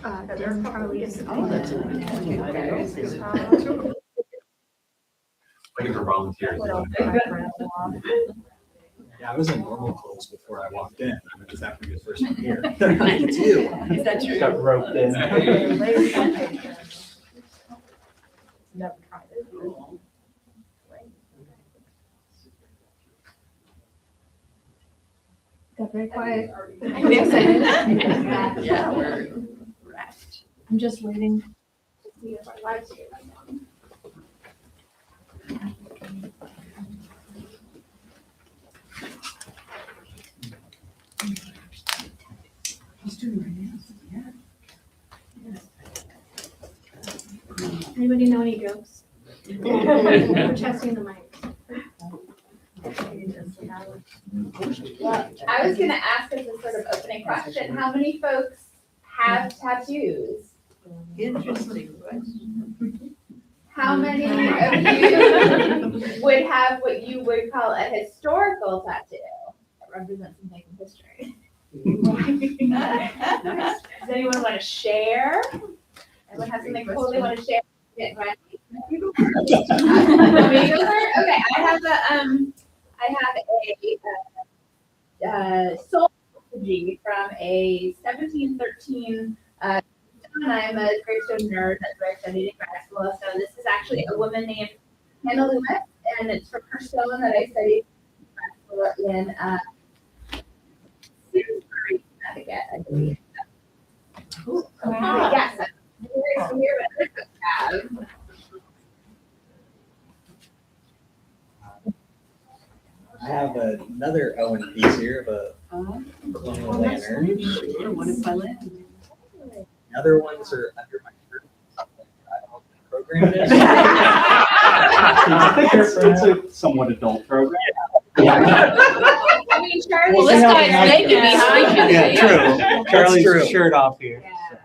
Dan Charley's. Oh, that's Looking for volunteers. Yeah, I was in normal clothes before I walked in. I just happened to be the first one here. They're 92. Is that true? Got roped in. Never tried it. Got very quiet. I'm excited. Yeah, we're wrecked. I'm just waiting. Anybody know any jokes? We're testing the mic. I was gonna ask as a sort of opening question, how many folks have tattoos? Interesting question. How many of you would have what you would call a historical tattoo that represents something from history? Nice. Does anyone want to share? Anyone have something cool they want to share? Get ready. Me go first? Okay, I have a soul effigy from a 1713 I'm a gravestone nerd. That's where I studied in grad school. So this is actually a woman named Hannah Lewis, and it's from her stone that I studied in grad school in Simsbury, Connecticut, I believe. Cool. Wow. Yes, I'm very familiar with it. I have another Owen piece here of a colonial lantern. What if I land? The other ones are under my shirt. I don't know what the program is. I think it's a somewhat adult program. I mean, Charlie. Well, this guy's naked behind you. Yeah, true. Charlie's true. shirt off here. Yeah.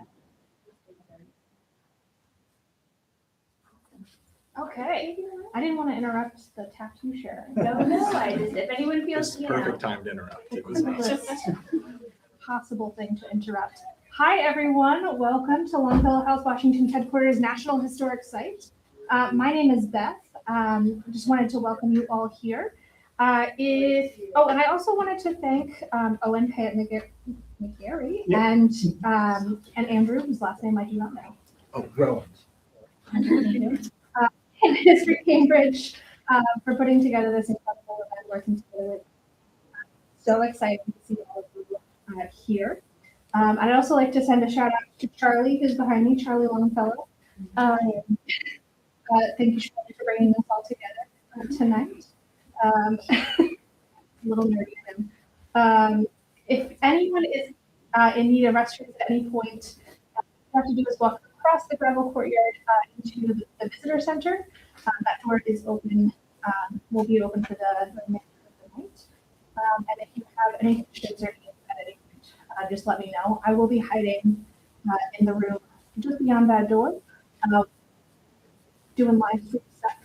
Okay. I didn't want to interrupt the tattoo sharing. No, I just, if anyone It was feels, the you know. perfect time to interrupt. It was nice. Possible thing to interrupt. Hi, everyone. Welcome to Longfellow House, Washington's headquarters National Historic Site. My name is Beth. Just wanted to welcome you all here. And I also wanted to thank Owen Payette McGarry and Andrew, whose last name I do not know. Oh, Rowan. And History Cambridge for putting together this incredible event, working together with. So excited to see all of you here. I'd also like to send a shout out to Charlie, who's behind me, Charley Longfellow. Thank you, Charlie, for bringing this all together tonight. A little nerdy of him. If anyone is in need of restrooms at any point, all you have to do is walk across the gravel courtyard into the visitor center. That door is open, will be open for the remainder of the night. And if you have any questions or needs at any point, just let me know. I will be hiding in the room just beyond that door, doing live stream stuff.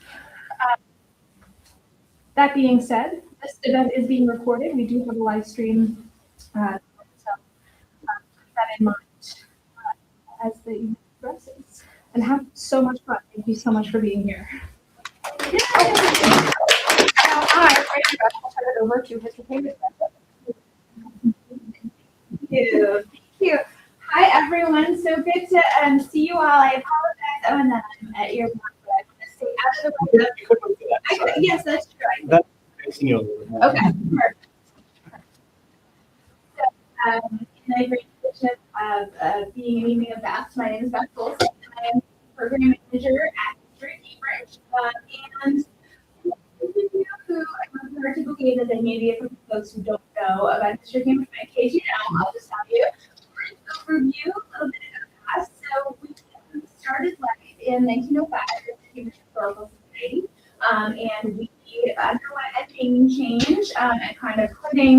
That being said, this event is being recorded. We do have a live stream, so keep that in mind as the evening progresses. And have so much fun. Thank you so much for being here. Now I'll turn it over to Mr. Payment. Thank you. Hi, everyone. So good to see you all. I apologize. Oh, and then I'm at your point, but I'm going to stay out of the way. Yes, that's true. Okay, perfect. So, in the great position of being an evening of Beth, my name is Beth Golson. I'm program manager at History Cambridge. And those of you who I'm hard to believe that there may be some folks who don't know about History Cambridge, but in case you know, I'll just tell you. We're going to review a little bit of us. So we started life in 1905 at the Cambridge Historical Society. And we underwent a name change and kind of putting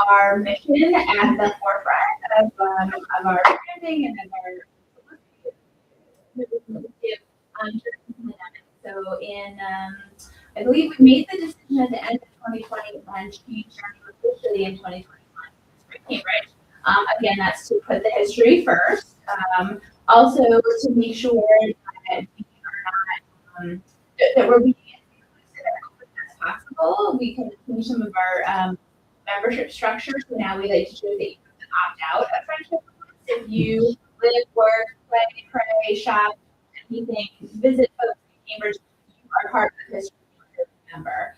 our mission at the forefront of our branding and of our so in I believe we made the decision at the end of 2020 and changed our name officially in 2021 for Cambridge. Again, that's to put the history first. Also to make sure that we are not, that we're being as open as possible. We can change some of our membership structure. So now we like to show that you can opt out of friendship groups. If you live, work, play, pray, shop, anything, visit folks in Cambridge, you are part of this member.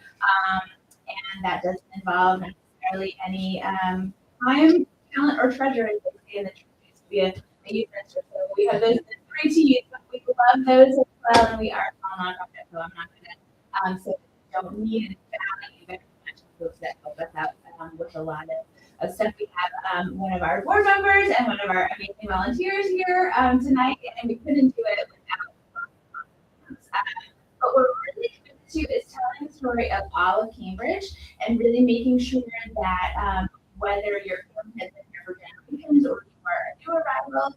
And that doesn't involve necessarily any time, talent, or treasure in the church. It used to be a youth minister. So we have those free to use, but we love those as well. And we are a nonprofit, so I'm not going to say we don't need and value very much folks that help us out with a lot of stuff. We have one of our board members and one of our amazing volunteers here tonight, and we couldn't do it without but we're really committed to is telling the story of all of Cambridge and really making sure that whether your family has been here for generations or you are a new arrival,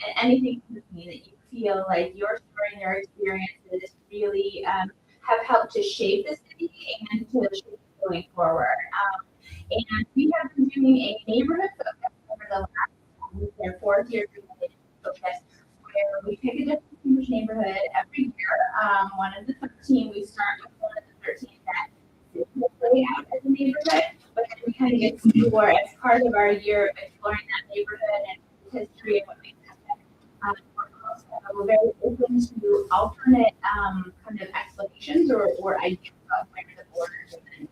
and anything in between, that you feel like your story and your experiences really have helped to shape the city and to shape it going forward. And we have been doing a neighborhood focus over the last their 4th year focus, where we pick a different Cambridge neighborhood every year. One of the 13, we start with one of the 13 that is laid out as a neighborhood, but then we kind of explore as part of our year exploring that neighborhood and history and what makes it. We're very open to alternate kind of explanations or ideas of where the borders and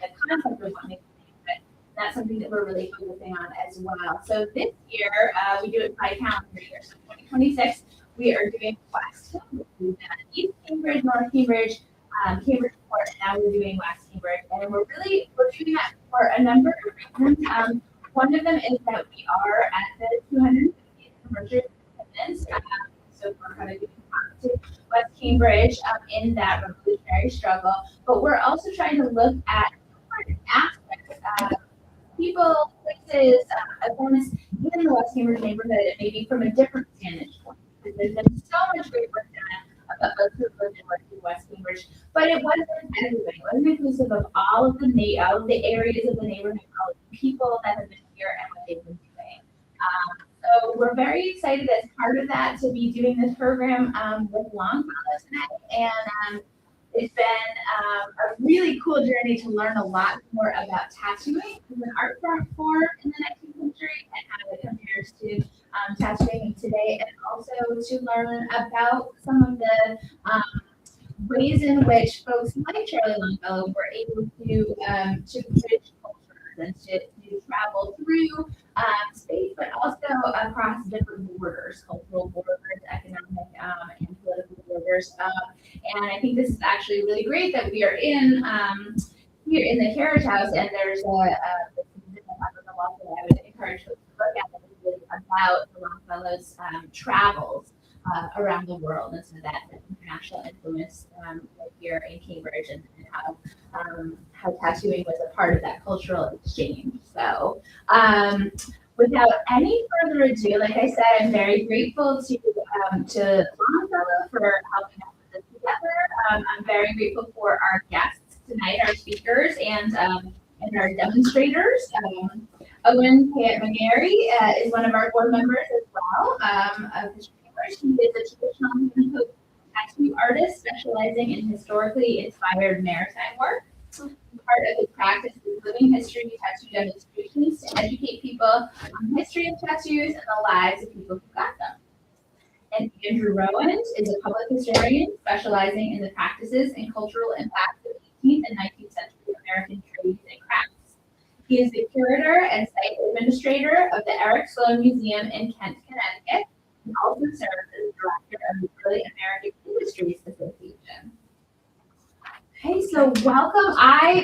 the concept of what makes it, but that's something that we're really focusing on as well. So this year, we do it by calendar year. So 2026, we are doing West. We've done East Cambridge, North Cambridge, Cambridge Port, and now we're doing West Cambridge. And we're doing that for a number of reasons. One of them is that we are at the 250th anniversary of independence. So we're kind of doing to West Cambridge in that revolutionary struggle. But we're also trying to look at different aspects, people, places, events in the West Cambridge neighborhood, maybe from a different vantage point. Because there's been so much great work done about folks who lived and worked in West Cambridge, but it wasn't everybody. It wasn't inclusive of all of the areas of the neighborhood, all of the people that have been here and what they've been doing. So we're very excited as part of that to be doing this program with Longfellow tonight. And it's been a really cool journey to learn a lot more about tattooing as an art form in the 19th century and how it compares to tattooing today, and also to learn about some of the ways in which folks like Charley Longfellow were able to bridge cultures and to travel through space, but also across different borders, cultural borders, economic and political borders. And I think this is actually really great that we are in here in the Carriage House, and there's a exhibit on the wall that I would encourage folks to look at, that is really about the Longfellow's travels around the world, and so that international influence right here in Cambridge, and how tattooing was a part of that cultural exchange. So without any further ado, like I said, I'm very grateful to Longfellow for helping us put this together. I'm very grateful for our guests tonight, our speakers, and our demonstrators. Owen Payette McGarry is one of our board members as well of the Chambers. He is a traditional tattoo artist specializing in historically inspired maritime work. Part of his practice is living history tattoo demonstrations to educate people on the history of tattoos and the lives of people who got them. And Andrew Rowan is a public historian specializing in the practices and cultural impacts of 18th and 19th century American trades and crafts. He is the curator and site administrator of the Eric Sloan Museum in Kent, Connecticut, and also serves as director of the Early American Industries Association. Okay, so welcome.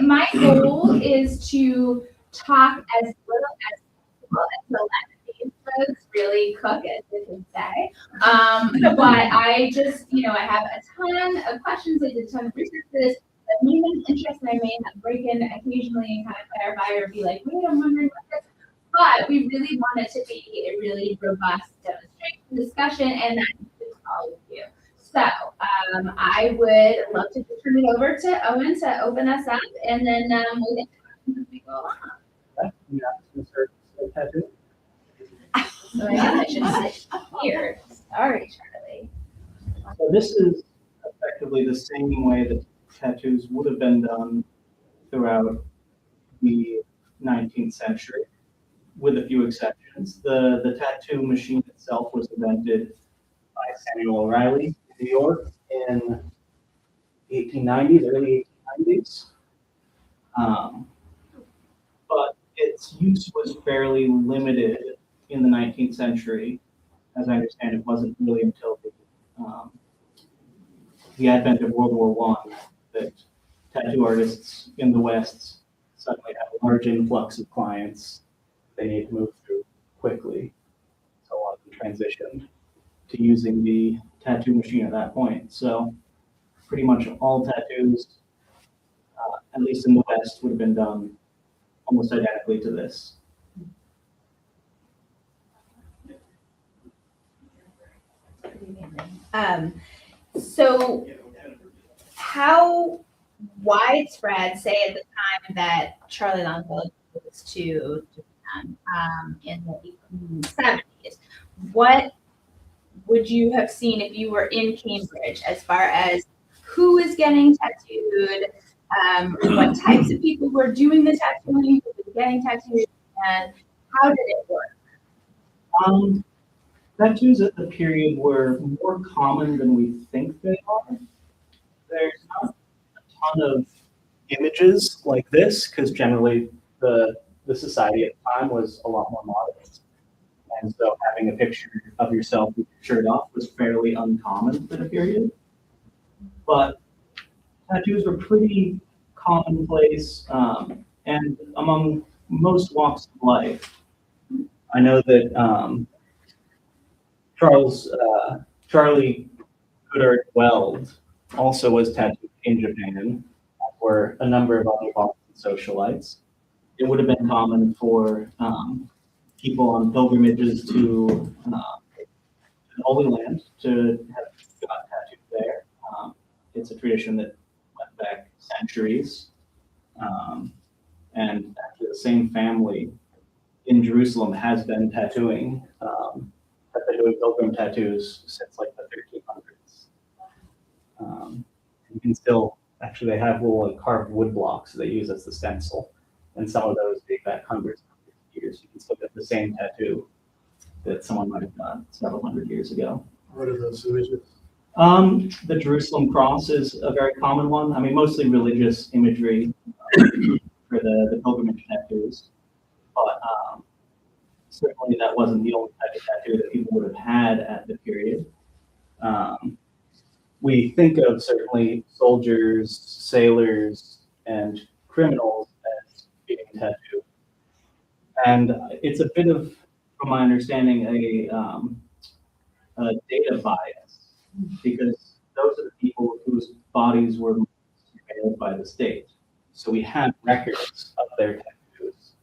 My goal is to talk as little as possible and to let these folks really cook, as they can say. But I just, I have a ton of questions. I did a ton of research for this. But maybe interest, and I may break in occasionally and kind of clarify or be like, wait, I'm wondering about this. But we really want it to be a really robust demonstration discussion, and that includes all of you. So I would love to turn it over to Owen to open us up, and then we'll get to questions as we go along. Yeah, I'm just going to start a tattoo? So I guess I should sit here. Sorry, Charlie. So this is effectively the same way that tattoos would have been done throughout the 19th century, with a few exceptions. The tattoo machine itself was invented by Samuel O'Reilly in New York in the 1890s, early 1890s. But its use was fairly limited in the 19th century. As I understand, it wasn't really until the advent of World War I that tattoo artists in the West suddenly had a large influx of clients they need to move through quickly. So a lot of them transitioned to using the tattoo machine at that point. So pretty much all tattoos, at least in the West, would have been done almost identically to this. So how widespread, say at the time that Charley Longfellow goes to Japan in the 1870s, what would you have seen if you were in Cambridge as far as who is getting tattooed, what types of people were doing the tattooing, who was getting tattooed, and how did it work? Tattoos at the period were more common than we think they are. There's not a ton of images like this, because generally the society at the time was a lot more modest. And so having a picture of yourself with your shirt off was fairly uncommon for the period. But tattoos were pretty commonplace and among most walks of life. I know that Charley Goodart Weld also was tattooed in Japan, as were a number of other Boston socialites. It would have been common for people on pilgrimages to the Holy Land to have got tattooed there. It's a tradition that went back centuries. And actually the same family in Jerusalem has been tattooing pilgrim tattoos since like the 1300s. You can still, actually they have little like, carved wood blocks that they use as the stencil. And some of those date back hundreds of years. You can still get the same tattoo that someone might have done several hundred years ago. What are those images? The Jerusalem cross is a very common one. I mean, mostly religious imagery for the pilgrimage tattoos. But certainly that wasn't the only type of tattoo that people would have had at the period. We think of certainly soldiers, sailors, and criminals as getting tattooed. And it's a bit of, from my understanding, a data bias, because those are the people whose bodies were surveilled by the state. So we have records of their tattoos.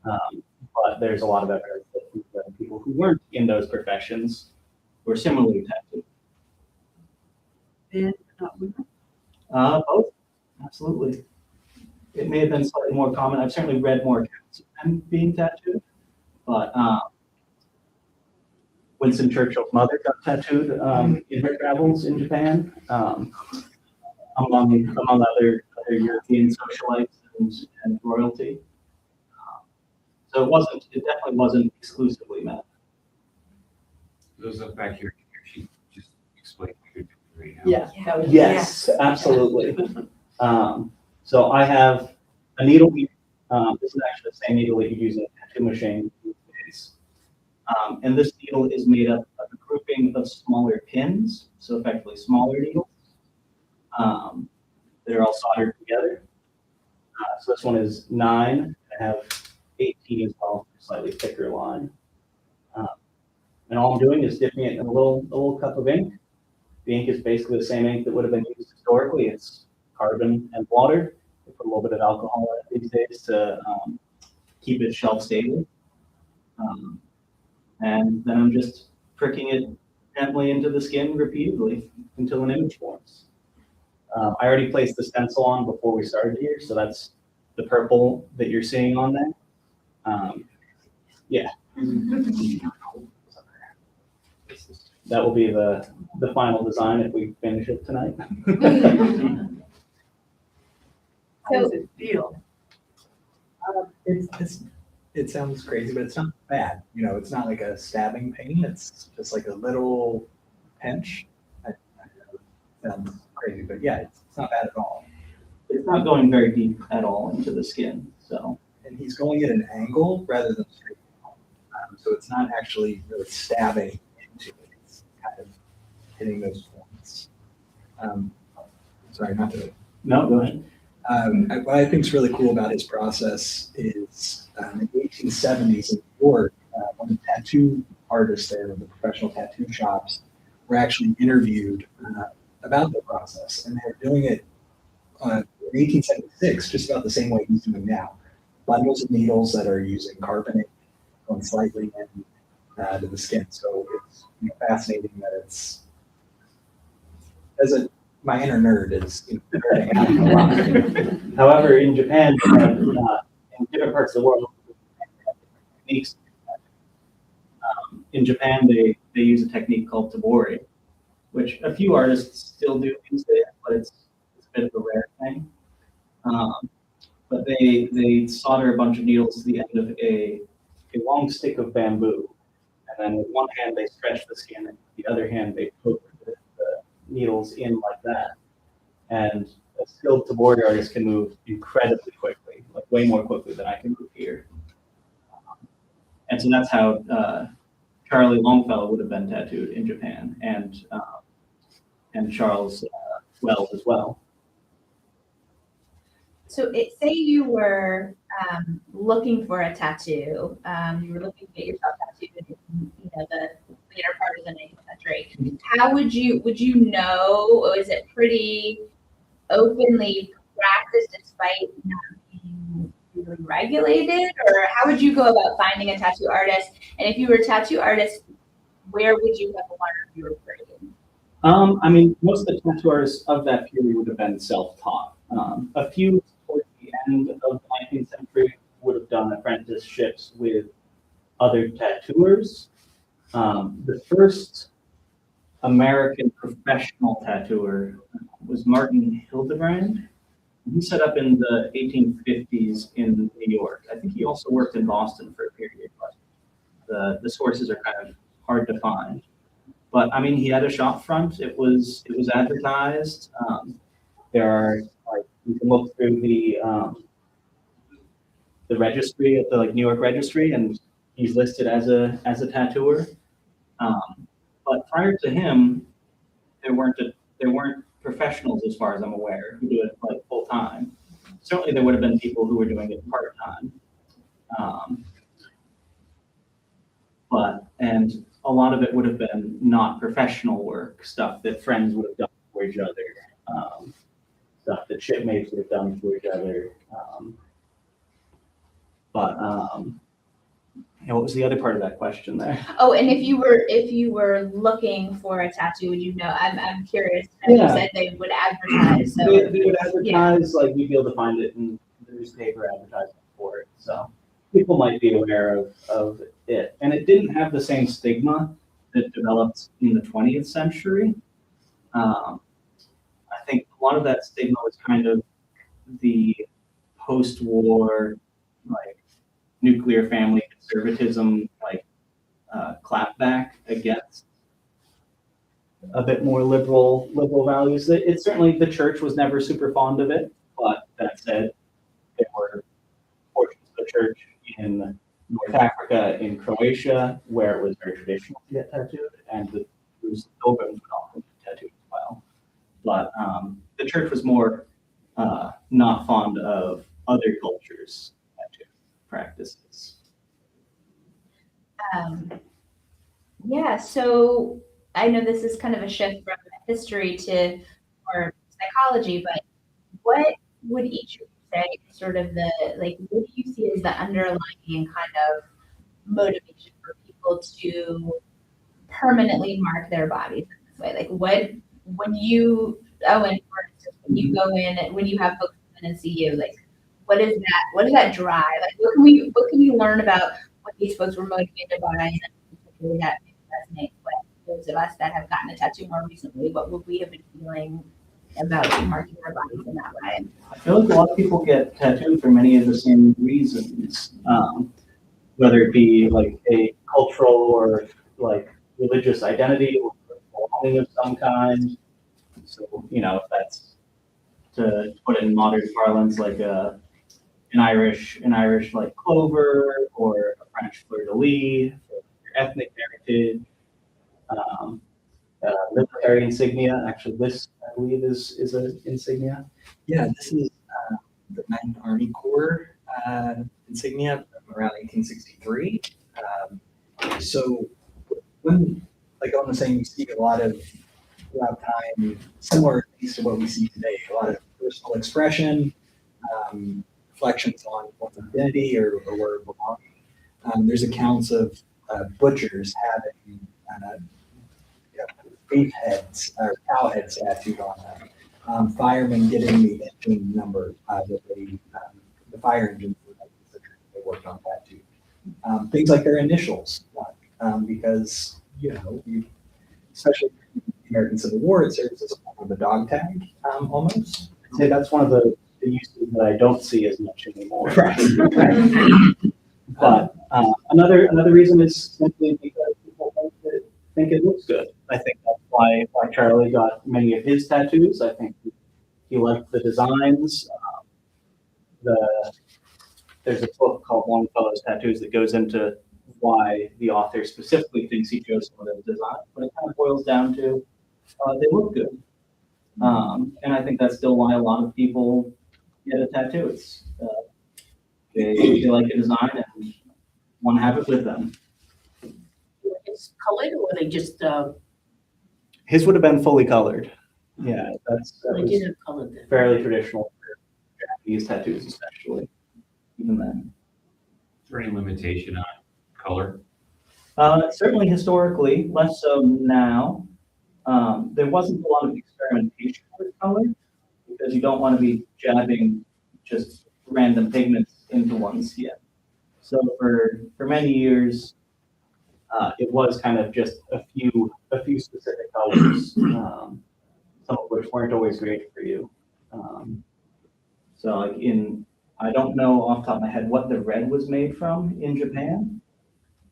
But there's a lot of evidence that people who weren't in those professions were similarly tattooed. Men, not women. Both, absolutely. It may have been slightly more common. I've certainly read more accounts of them being tattooed, but Winston Churchill's mother got tattooed in her travels in Japan, among other European socialites and royalty. So it definitely wasn't exclusively men. Those up back here, she just explained what you're doing right now. Yeah. That was, Yes, absolutely. So I have a needle. This is actually the same needle that you use in a tattoo machine these days. And this needle is made up of a grouping of smaller pins, so effectively smaller needles. They're all soldered together. So this one is 9. I have 18 as well, slightly thicker line. And all I'm doing is dipping it in a little cup of ink. The ink is basically the same ink that would have been used historically. It's carbon and water. They put a little bit of alcohol in it these days to keep it shelf stable. And then I'm just pricking it gently into the skin repeatedly until an image forms. I already placed the stencil on before we started here, so that's the purple that you're seeing on there. That will be the final design if we finish it tonight. How does it feel? It sounds crazy, but it's not bad. You know, it's not like a stabbing pain. It's just like a little pinch. I know it sounds crazy, but yeah, it's not bad at all. It's not going very deep at all into the skin, so. And he's going at an angle rather than straight down. So it's not actually really stabbing into it. It's kind of hitting those points. Sorry, not to. No, go ahead. What I think is really cool about his process is in the 1870s in New York, one of the tattoo artists there, the professional tattoo shops, were actually interviewed about the process. And they're doing it in 1876, just about the same way he's doing now. Bundles of needles that are using carbonate going slightly in to the skin. So it's fascinating that it's, my inner nerd is nerding out a lot. However, in Japan, in different parts of the world, techniques. In Japan, they use a technique called tabori, which a few artists still do these days, but it's a bit of a rare thing. But they solder a bunch of needles to the end of a long stick of bamboo, and then with one hand they stretch the skin, and with the other hand they poke the needles in like that. And a skilled tabori artist can move incredibly quickly, like way more quickly than I can move here. And so that's how Charley Longfellow would have been tattooed in Japan, and Charles Wells as well. So say you were looking for a tattoo, you were looking to get yourself tattooed in the later part of the 19th century. How would you know? Is it pretty openly practiced despite not being really regulated? Or how would you go about finding a tattoo artist? And if you were a tattoo artist, where would you have learned your trade? I mean, most of the tattoo artists of that period would have been self-taught. A few towards the end of the 19th century would have done apprenticeships with other tattooers. The first American professional tattooer was Martin Hildebrand. He set up in the 1850s in New York. I think he also worked in Boston for a period, but the sources are kind of hard to find. But I mean, he had a shop front. It was advertised. There are you can look through the registry at the New York registry, and he's listed as a tattooer. But prior to him, there weren't professionals, as far as I'm aware, who do it full time. Certainly, there would have been people who were doing it part time. And a lot of it would have been not professional work, stuff that friends would have done for each other, stuff that shipmates would have done for each other. And what was the other part of that question there? Oh, and if you were looking for a tattoo, would you know? I'm curious. You said they would advertise. So they would advertise, you'd be able to find it in the newspaper advertisement for it. So people might be aware of it. And it didn't have the same stigma that developed in the 20th century. I think a lot of that stigma was kind of the post-war, nuclear family conservatism, clapback against a bit more liberal values. It certainly, the church was never super fond of it, but that said, there were portions of the church in North Africa, in Croatia, where it was very traditional to get tattooed, and the Jews and pilgrims would often get tattooed as well. But the church was more not fond of other cultures' tattoo practices. So I know this is kind of a shift from history to more psychology, but what would each of you say sort of what do you see as the underlying kind of motivation for people to permanently mark their bodies in this way? When you, Owen, for instance, when you go in, when you have folks come in and see you, what is that drive? What can we learn about what these folks were motivated by, and particularly that resonates with those of us that have gotten a tattoo more recently. What would we have been feeling about marking our bodies in that way? I feel like a lot of people get tattooed for many of the same reasons, whether it be like a cultural or like religious identity or belonging of some kind. So, you know, if that's to put it in modern parlance, like an Irish like clover or a French fleur-de-lis for your ethnic heritage. Military insignia. Actually, this I believe is an insignia. Yeah, this is the Ninth Army Corps insignia from around 1863. So when, like Owen was saying, you see a lot of throughout time, similar at least to what we see today, a lot of personal expression, reflections on one's identity or where it belonging. There's accounts of butchers having beef heads or cow heads tattooed on them. Firemen getting the engine number that the fire engines that they worked on tattooed. Things like their initials, because especially in the American Civil War, it serves as a form of a dog tag almost. I'd say that's one of the uses that I don't see as much anymore. Right. But another reason is simply because people think it looks good. I think that's why Charley got many of his tattoos. I think he liked the designs. There's a book called Longfellow's Tattoos that goes into why the author specifically thinks he chose some of those designs, but it kind of boils down to they look good. And I think that's still why a lot of people get a tattoo. It's they like a design and want to have it with them. It's colored or they just, His would have been fully colored. Yeah, that they was didn't color them? fairly traditional for Japanese tattoos, especially. Even then. Is there any limitation on color? Certainly historically, less so now. There wasn't a lot of experimentation with color because you don't want to be jabbing just random pigments into one's skin. So for many years, it was kind of just a few specific colors, some of which weren't always great for you. So like I don't know off the top of my head what the red was made from in Japan,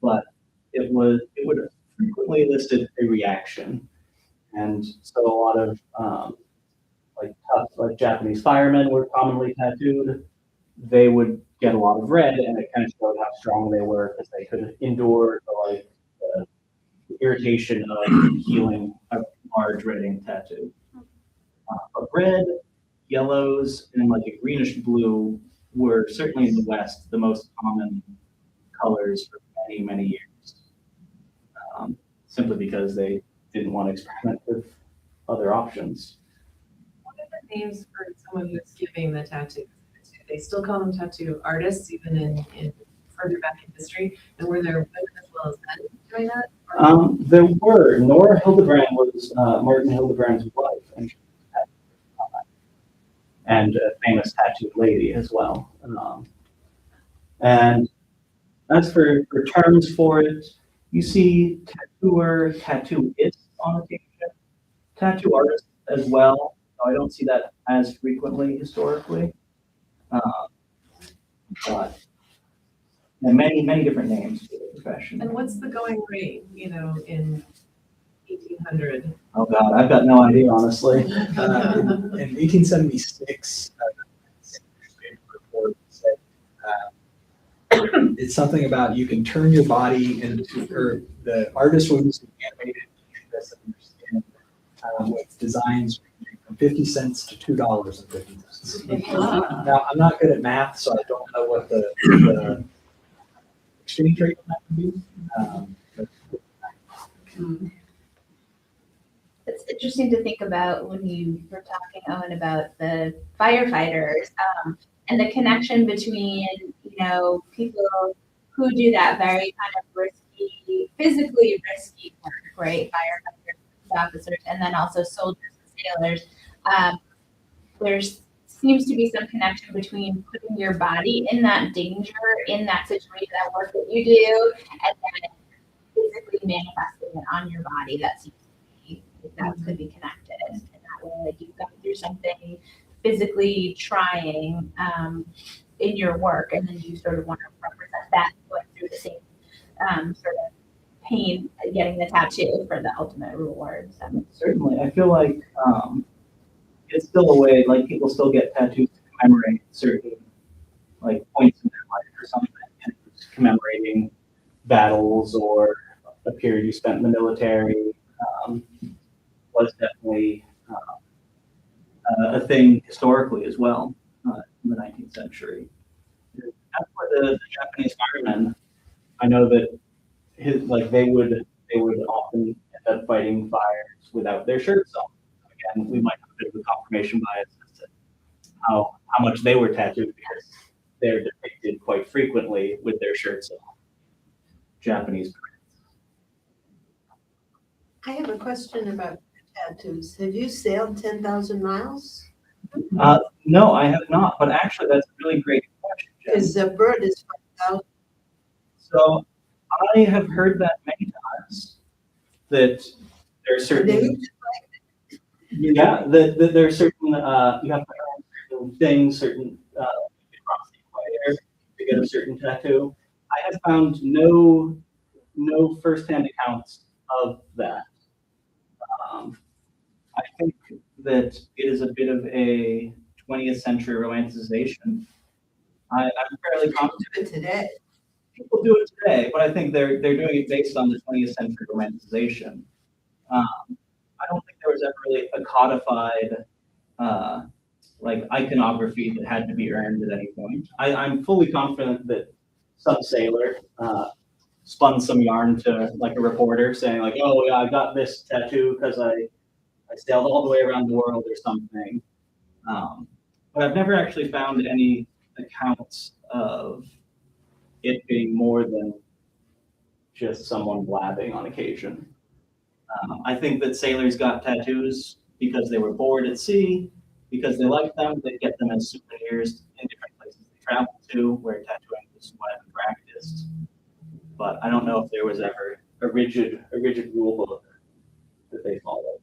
but it would have frequently listed a reaction. And so a lot of like Japanese firemen were commonly tattooed. They would get a lot of red, and it kind of showed how strong they were because they could endure the irritation of healing a large red ink tattoo. But red, yellows, and like a greenish blue were certainly in the West the most common colors for many, many years, simply because they didn't want to experiment with other options. What are the names for someone who's giving the tattoo? They still call them tattoo artists, even in further back in history. And were there women as well as men doing that? There were. Nora Hildebrand was Martin Hildebrand's wife, and she was and a famous tattooed lady as well. And as for terms for it, you see tattooer, tattooist on occasion, tattoo artist as well. I don't see that as frequently historically. But many different names for the profession. And what's the going rate, in 1800? Oh God, I've got no idea, honestly. In 1876, report said it's something about you can turn your body into, or the artist will use an animated interest in your skin with designs ranging from 50 cents to $2.50. Now, I'm not good at math, so I don't know what the exchange rate on that would be. It's interesting to think about when you were talking, Owen, about the firefighters and the connection between, people who do that very kind of risky, physically risky work, right? Firefighters, officers, and then also soldiers and sailors. There's seems to be some connection between putting your body in that danger, in that situation, that work that you do, and then physically manifesting it on your body. That seems to be, that could be connected in that way. Like you've gone through something physically trying in your work, and then you sort of want to represent that going through the same sort of pain, getting the tattoo for the ultimate reward. So. Certainly, I feel like it's still a way, like people still get tattoos to commemorate certain like points in their life or something, and commemorating battles or a period you spent in the military was definitely a thing historically as well in the 19th century. As for the Japanese firemen, I know that they would often end up fighting fires without their shirts on. Again, we might have a bit of a confirmation bias as to how much they were tattooed, because they're depicted quite frequently with their shirts off. Japanese prints. I have a question about tattoos. Have you sailed 10,000 miles? No, I have not, but actually that's a really great question, Jen. Because a bird is 5,000. So I have heard that many times, that there are certain, yeah, that there are certain, you have to earn certain things, certain, across the equator to get a certain tattoo. I have found no firsthand accounts of that. I think that it is a bit of a 20th century romanticization. I'm fairly confident Today. people do it today, but I think they're doing it based on the 20th century romanticization. I don't think there was ever really a codified like iconography that had to be earned at any point. I'm fully confident that some sailor spun some yarn to like a reporter saying like, oh yeah, I got this tattoo because I sailed all the way around the world or something. But I've never actually found any accounts of it being more than just someone blabbing on occasion. I think that sailors got tattoos because they were bored at sea, because they liked them. They'd get them as souvenirs in different places they traveled to, where tattooing was widely practiced. But I don't know if there was ever a rigid rule book that they followed.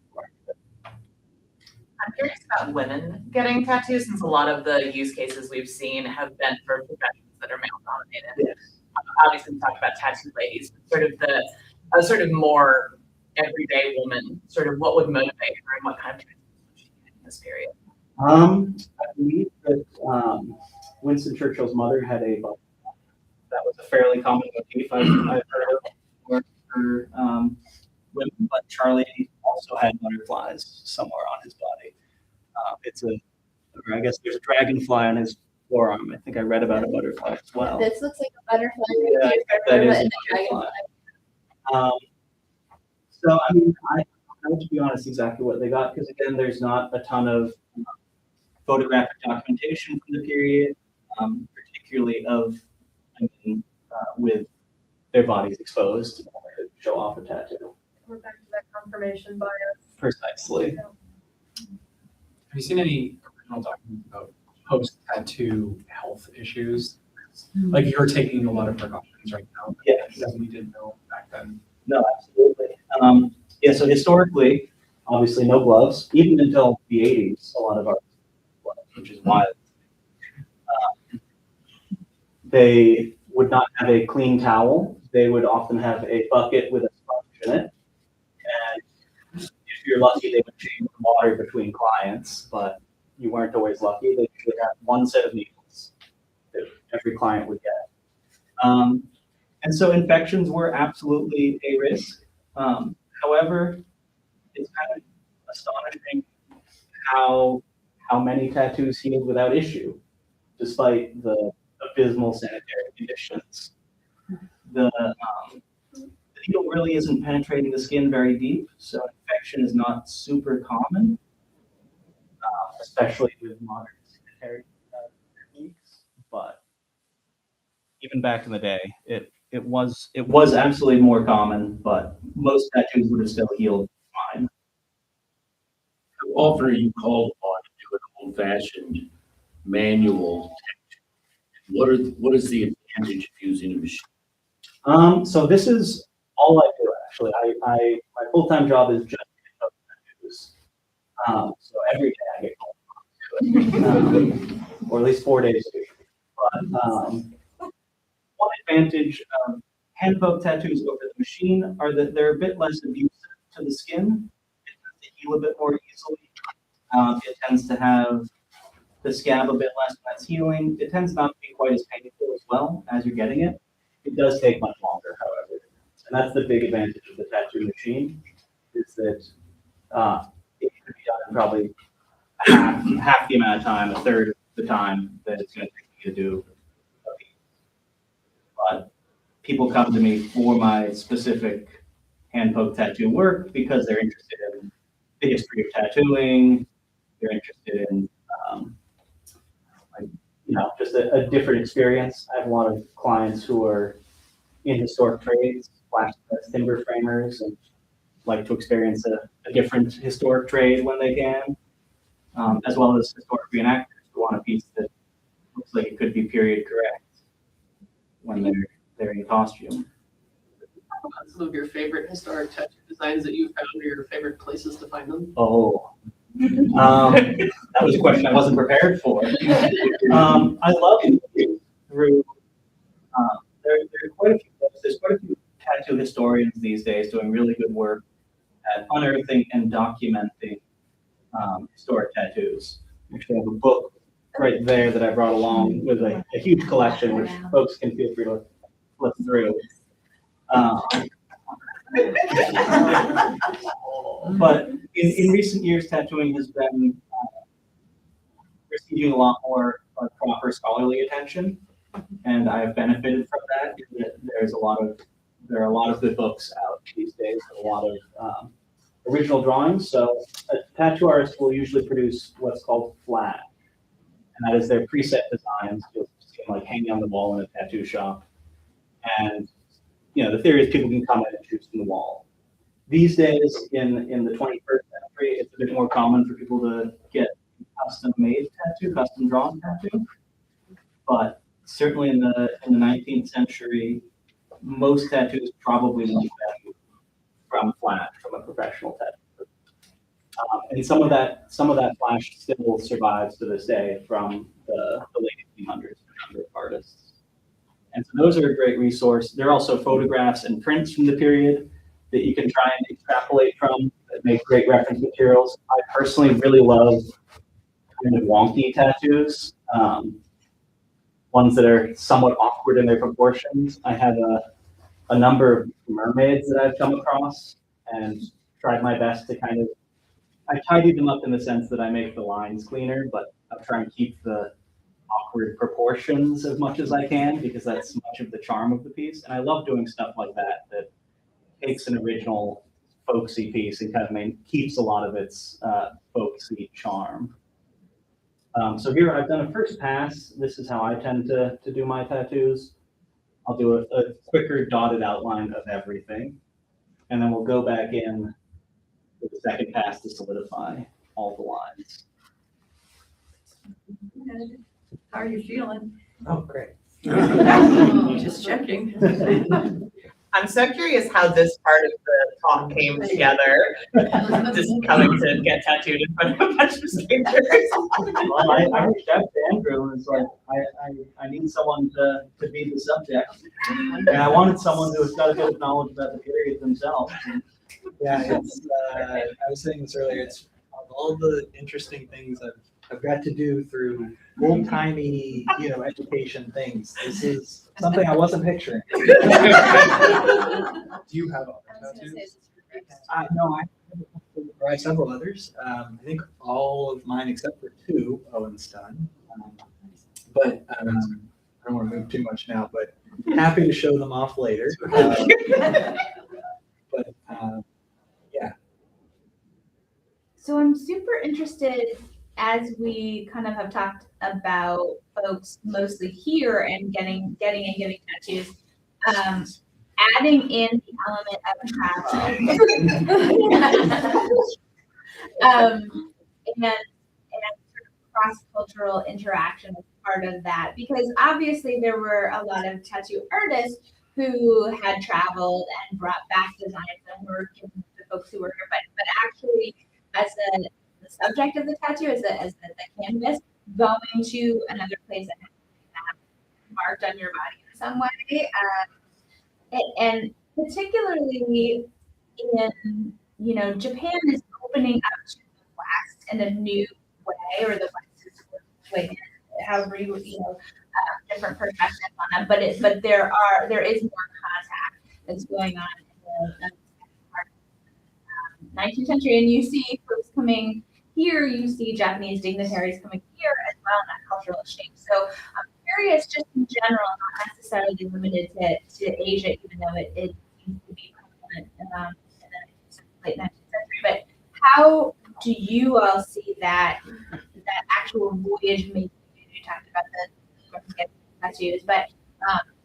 I'm curious about women getting tattoos, since a lot of the use cases we've seen have been for professions that are male dominated. Yes. Obviously, we talked about tattoo ladies, but sort of more everyday woman, sort of what would motivate her and what kind of tattoos would she get in this period? I believe that Winston Churchill's mother had a butterfly. That was a fairly common motif I've heard for women, but Charley also had butterflies somewhere on his body. I guess there's a dragonfly on his forearm. I think I read about a butterfly as well. This looks like a butterfly. Yeah, that is a butterfly. So, I mean, I don't know, to be honest, exactly what they got, because again, there's not a ton of photographic documentation from the period, particularly of, with their bodies exposed in order to show off a tattoo. We're back to that confirmation bias. Precisely. Have you seen any original documents about post-tattoo health issues? Like you're taking a lot of precautions right now. Yes. That we didn't know back then. No, absolutely. Yeah, so historically, obviously no gloves, even until the 80s, a lot of our gloves, which is wild. They would not have a clean towel. They would often have a bucket with a sponge in it. And if you're lucky, they would change the water between clients, but you weren't always lucky. They usually had one set of needles that every client would get. And so infections were absolutely a risk. However, it's kind of astonishing how many tattoos healed without issue, despite the abysmal sanitary conditions. The needle really isn't penetrating the skin very deep, so infection is not super common, especially with modern sanitary techniques. But even back in the day, it was absolutely more common, but most tattoos would have still healed fine. How often are you called on to do an old-fashioned manual. What is the advantage of using a machine? So this is all I do actually. My full-time job is just tattoos. So every day I get called to it, or at least 4 days a week. But one advantage of hand poke tattoos over the machine are that they're a bit less abusive to the skin. It tends to heal a bit more easily. It tends to have the scab a bit less when it's healing. It tends not to be quite as painful as well as you're getting it. It does take much longer, however. And that's the big advantage of the tattoo machine, is that it could be done in probably half the amount of time, a third of the time that it's going to take me to do a piece. But people come to me for my specific hand poke tattoo work because they're interested in the history of tattooing. They're interested in just a different experience. I have a lot of clients who are in historic trades, blacksmiths, timber framers, and like to experience a different historic trade when they can, as well as historic reenactors who want a piece that looks like it could be period correct when they're in costume. Some of your favorite historic tattoo designs that you found, or your favorite places to find them? Oh, that was a question I wasn't prepared for. I love it through. There are quite a few books. There's quite a few tattoo historians these days doing really good work at unearthing and documenting historic tattoos. Actually, I have a book right there that I brought along with a huge collection, which folks can feel free to flip through. But in recent years, tattooing has been receiving a lot more proper scholarly attention, and I have benefited from that. There are a lot of good books out these days, a lot of original drawings. So a tattoo artist will usually produce what's called flat, and that is their preset designs. You'll see them like hanging on the wall in a tattoo shop, and the theory is people can come in and choose from the wall. These days, in the 21st century, it's a bit more common for people to get custom-made tattoo, custom-drawn tattoo. But certainly in the 19th century, most tattoos probably went them from flat, from a professional tattoo. And some of that flash still survives to this day from the late 1800s for artists. And so those are a great resource. There are also photographs and prints from the period that you can try and extrapolate from that make great reference materials. I personally really love kind of wonky tattoos, ones that are somewhat awkward in their proportions. I have a number of mermaids that I've come across and tried my best to I tidy them up in the sense that I make the lines cleaner, but I'll try and keep the awkward proportions as much as I can, because that's much of the charm of the piece. And I love doing stuff like that takes an original folksy piece and kind of keeps a lot of its folksy charm. So here I've done a first pass. This is how I tend to do my tattoos. I'll do a quicker dotted outline of everything, and then we'll go back in with the second pass to solidify all the lines. How are you feeling? Oh, great. Just checking. I'm so curious how this part of the talk came together. Just coming to get tattooed in front of a bunch of strangers. Well, I reached out to Andrew and was like, I need someone to be the subject. And I wanted someone who's got a bit of knowledge about the period themselves. Yeah, I was saying this earlier. It's of all the interesting things I've got to do through old-timey, education things. This is something I wasn't picturing. Do you have other tattoos? No, I have several others. I think all of mine except for two, Owen's done. But I don't want to move too much now, but happy to show them off later. But yeah. So I'm super interested, as we kind of have talked about folks mostly here and getting tattoos, adding in the element of travel. And sort of cross-cultural interaction was part of that, because obviously there were a lot of tattoo artists who had traveled and brought back designs and were given to the folks who were here, but actually as the subject of the tattoo, as the canvas, going to another place and having that marked on your body in some way, and particularly in, Japan is opening up to the West in a new way, or the West is way, however different perspectives on that. But there is more contact that's going on in the 19th century, and you see folks coming here. You see Japanese dignitaries coming here as well in that cultural exchange. So I'm curious, just in general, not necessarily limited to Asia, even though it seems to be prevalent in the late 19th century. But how do you all see that actual voyage making? You talked about the tattoos, but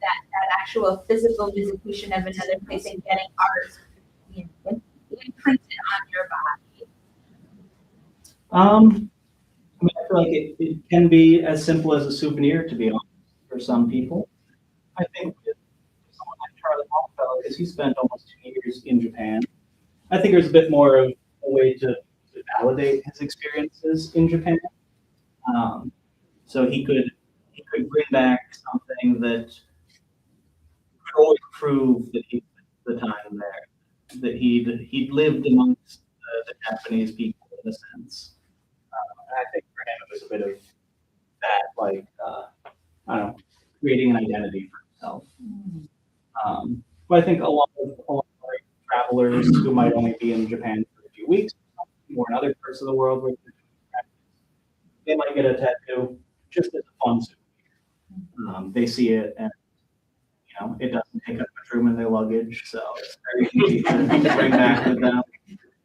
that actual physical visitation of another place and getting art imprinted on your body. I feel like it can be as simple as a souvenir, to be honest, for some people. I think with someone like Charley Longfellow, because he spent almost 2 years in Japan, I think there's a bit more of a way to validate his experiences in Japan. So he could bring back something that could always prove that he spent the time there, that he'd lived amongst the Japanese people in a sense. I think for him it was a bit of that, like, I don't know, creating an identity for himself. But I think a lot of travelers who might only be in Japan for a few weeks or in other parts of the world where they might get a tattoo just as a fun souvenir. They see it and it doesn't take up much room in their luggage, so it's very easy to bring back with them.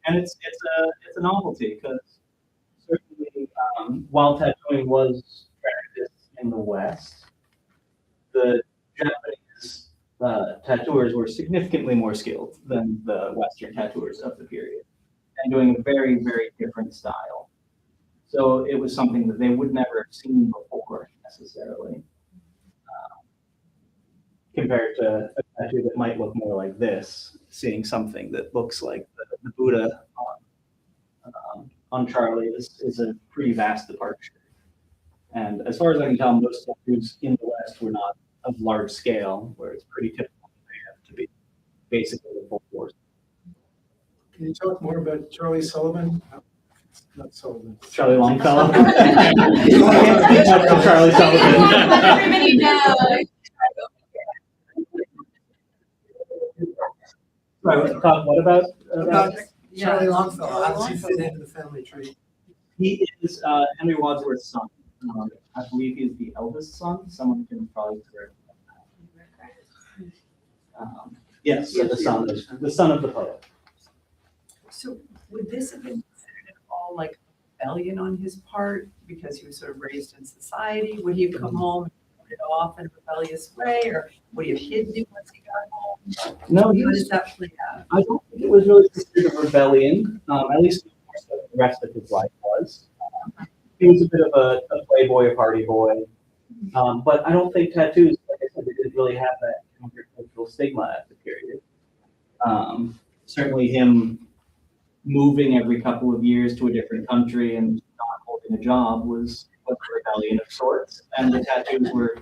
And it's a novelty, because certainly while tattooing was practiced in the West, the Japanese tattooers were significantly more skilled than the Western tattooers of the period, and doing a very, very different style. So it was something that they would never have seen before necessarily, compared to a tattoo that might look more like this. Seeing something that looks like the Buddha on Charley is a pretty vast departure. And as far as I can tell, most tattoos in the West were not of large scale, where it's pretty typical they have to be basically the full force. Can you talk more about Charley Sullivan? Not Sullivan. Charley Longfellow. Charley Sullivan. Everybody knows. What about Charley Longfellow? How does he fit into the family tree? He is Henry Wadsworth's son. I believe he's the eldest son. Someone can probably correct that. Yes, the son of the poet. So would this have been considered at all like rebellion on his part because he was sort of raised in society? Would he have come home and put it off in a rebellious way, or would he have hidden it once he got home? No, how does that play out? I don't think it was really considered a rebellion, at least the rest of his life was. He was a bit of a playboy, a party boy, but I don't think tattoos, like I said, they didn't really have that countercultural stigma at the period. Certainly him moving every couple of years to a different country and not holding a job was a rebellion of sorts, and the tattoos were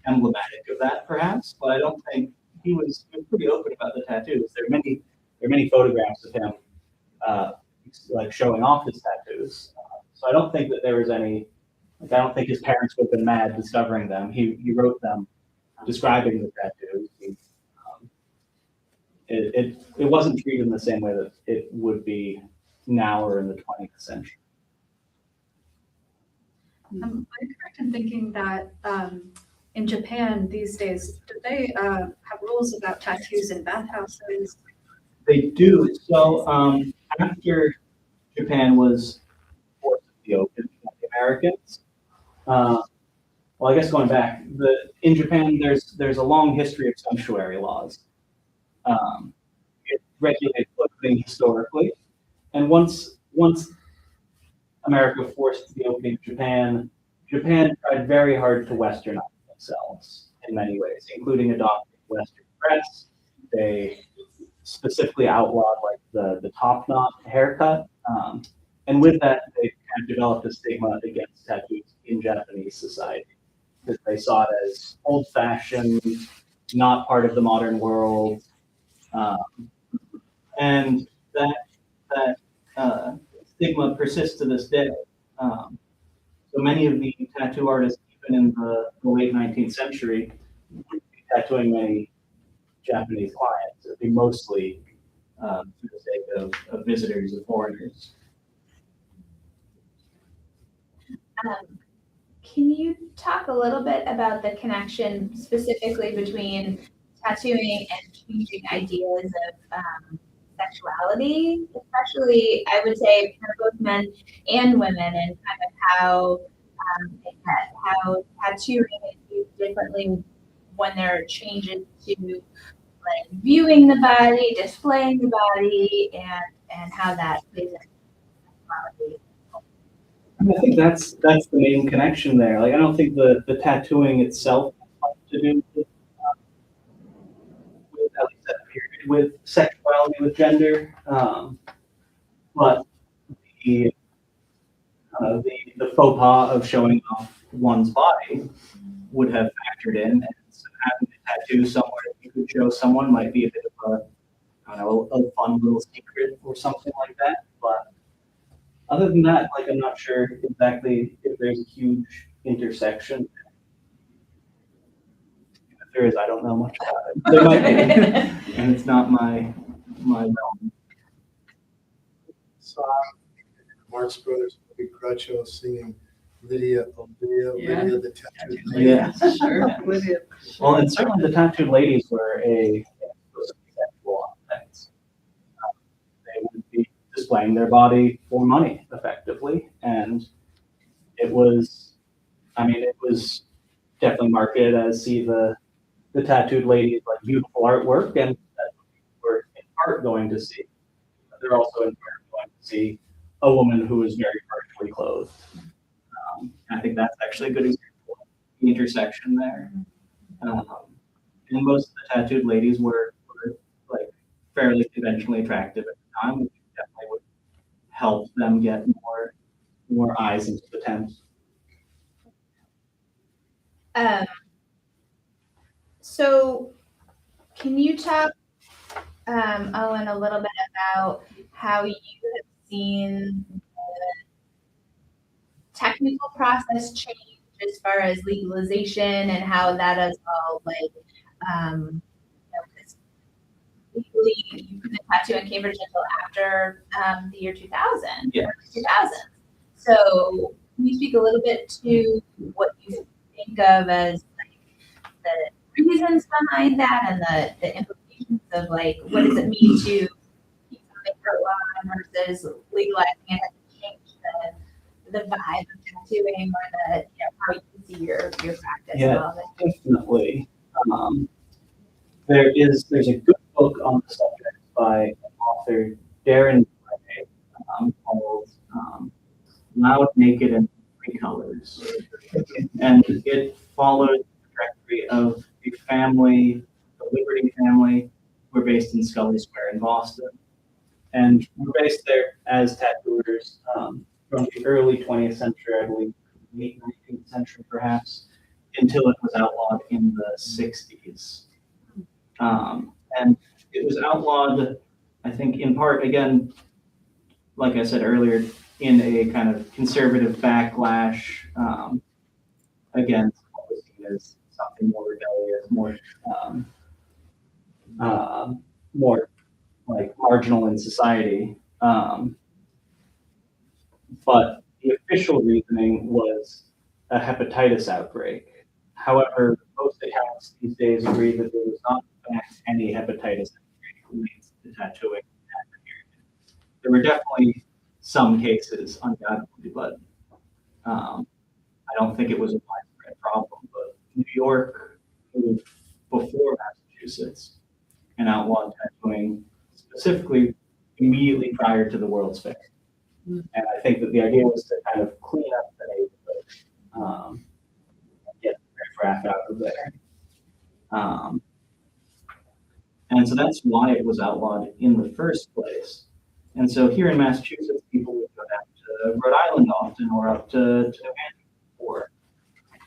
emblematic of that, perhaps. But I don't think he was pretty open about the tattoos. There are many photographs of him, like showing off his tattoos. So I don't think that there was any. Like, I don't think his parents would have been mad discovering them. He wrote them describing the tattoos. It wasn't treated in the same way that it would be now or in the 20th century. I'm correct in thinking that in Japan these days, do they have rules about tattoos in bathhouses? They do. So after Japan was forced to be open by the Americans, well, I guess going back, in Japan there's a long history of sanctuary laws. It regulated clothing historically, and once America forced the opening of Japan, Japan tried very hard to westernize themselves in many ways, including adopting Western dress. They specifically outlawed like the top knot haircut. And with that, they kind of developed a stigma against tattoos in Japanese society because they saw it as old-fashioned, not part of the modern world, and that stigma persists to this day. So many of the tattoo artists, even in the late 19th century, would be tattooing many Japanese clients. It would be mostly for the sake of visitors and foreigners. Can you talk a little bit about the connection specifically between tattooing and changing ideas of sexuality, especially I would say for both men and women, and kind of how tattooing is used differently when there are changes to like viewing the body, displaying the body, and how that plays into sexuality. I think that's the main connection there. Like, I don't think the tattooing itself has much to do with at least that period, with sexuality, with gender. But the faux pas of showing off one's body would have factored in, and so having a tattoo somewhere you could show someone might be a bit of a fun little secret or something like that. But other than that, like, I'm not sure exactly if there's a huge intersection. If there is, I don't know much about it. There might be, and it's not my realm. Song, Marx Brothers, Bobby Groucho singing Lydia, oh Lydia, Yeah. Lydia the tattooed lady. Yeah. Sure, with you. Well, and certainly the tattooed ladies were a sexual objects. They would be displaying their body for money, effectively, and it was definitely marketed as see the tattooed ladies like beautiful artwork, and that we're in part going to see. But they're also in part going to see a woman who is very partially clothed. I think that's actually a good example of the intersection there. And most of the tattooed ladies were like fairly conventionally attractive at the time, which definitely would help them get more eyes into the tent. So can you talk, Owen, a little bit about how you have seen the technical process change as far as legalization and how that has all like, because legally you couldn't tattoo in Cambridge until after the year 2000, Yeah. 2000. So can you speak a little bit to what you think of as like the reasons behind that and the implications of like what does it mean to keep something for law versus legalizing it to change the vibe of tattooing or the how you see your practice Yeah, of it. definitely. There's a good book on the subject by author Darren Gray, called Loud, Naked, and Three Colors. And it follows the trajectory of a family, the Liberty family, who are based in Scully Square in Boston. And we're based there as tattooers from the early 20th century, I believe, late 19th century perhaps, until it was outlawed in the 60s. And it was outlawed, I think, in part, again, like I said earlier, in a kind of conservative backlash against what was seen as something more rebellious, more like marginal in society. But the official reasoning was a hepatitis outbreak. However, most accounts these days agree that there was not in fact any hepatitis outbreak related to tattooing at the period. There were definitely some cases, undoubtedly, but I don't think it was a widespread problem. But New York moved before Massachusetts and outlawed tattooing specifically immediately prior to the World's Fair. And I think that the idea was to kind of clean up the neighborhood, get the riffraff out of there. And so that's why it was outlawed in the first place. And so here in Massachusetts, people would go down to Rhode Island often or up to New Hampshire for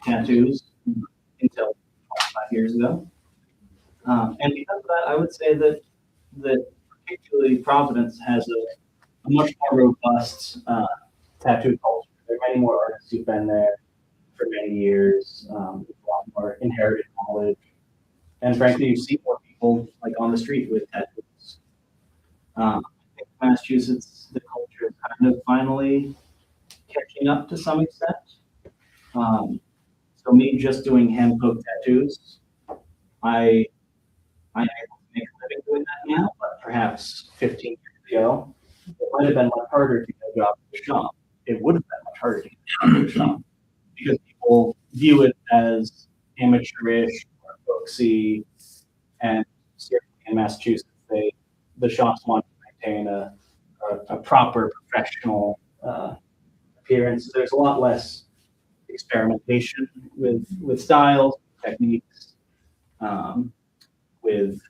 tattoos until 25 years ago. And because of that, I would say that particularly Providence has a much more robust tattoo culture. There are many more artists who've been there for many years, a lot more inherited knowledge. And frankly, you see more people like on the street with tattoos. I think Massachusetts, the culture is kind of finally catching up to some extent. So me just doing hand poke tattoos, I'm able to make a living doing that now, but perhaps 15 years ago, it might have been much harder to get a job at the shop. It would have been much harder to get a job at the shop because people view it as amateurish or folksy, and certainly in Massachusetts, the shops want to maintain a proper professional appearance. There's a lot less experimentation with styles, techniques, with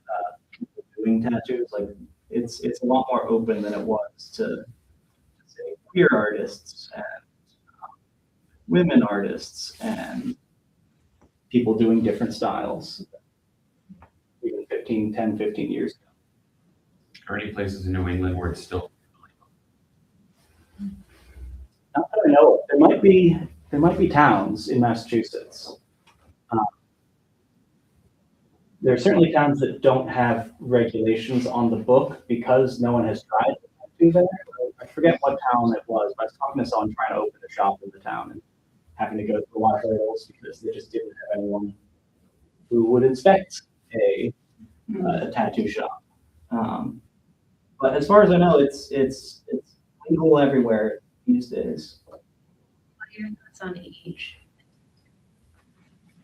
people doing tattoos. Like it's a lot more open than it was to say queer artists and women artists and people doing different styles even 15 years ago. Are any places in New England where it's still Not that I know of. There might be towns in Massachusetts. There are certainly towns that don't have regulations on the book because no one has tried to do that. I forget what town it was, but I was talking to someone trying to open a shop in the town and having to go through a lot of hurdles because they just didn't have anyone who would inspect a tattoo shop. But as far as I know, it's legal everywhere these days. What are your thoughts on age?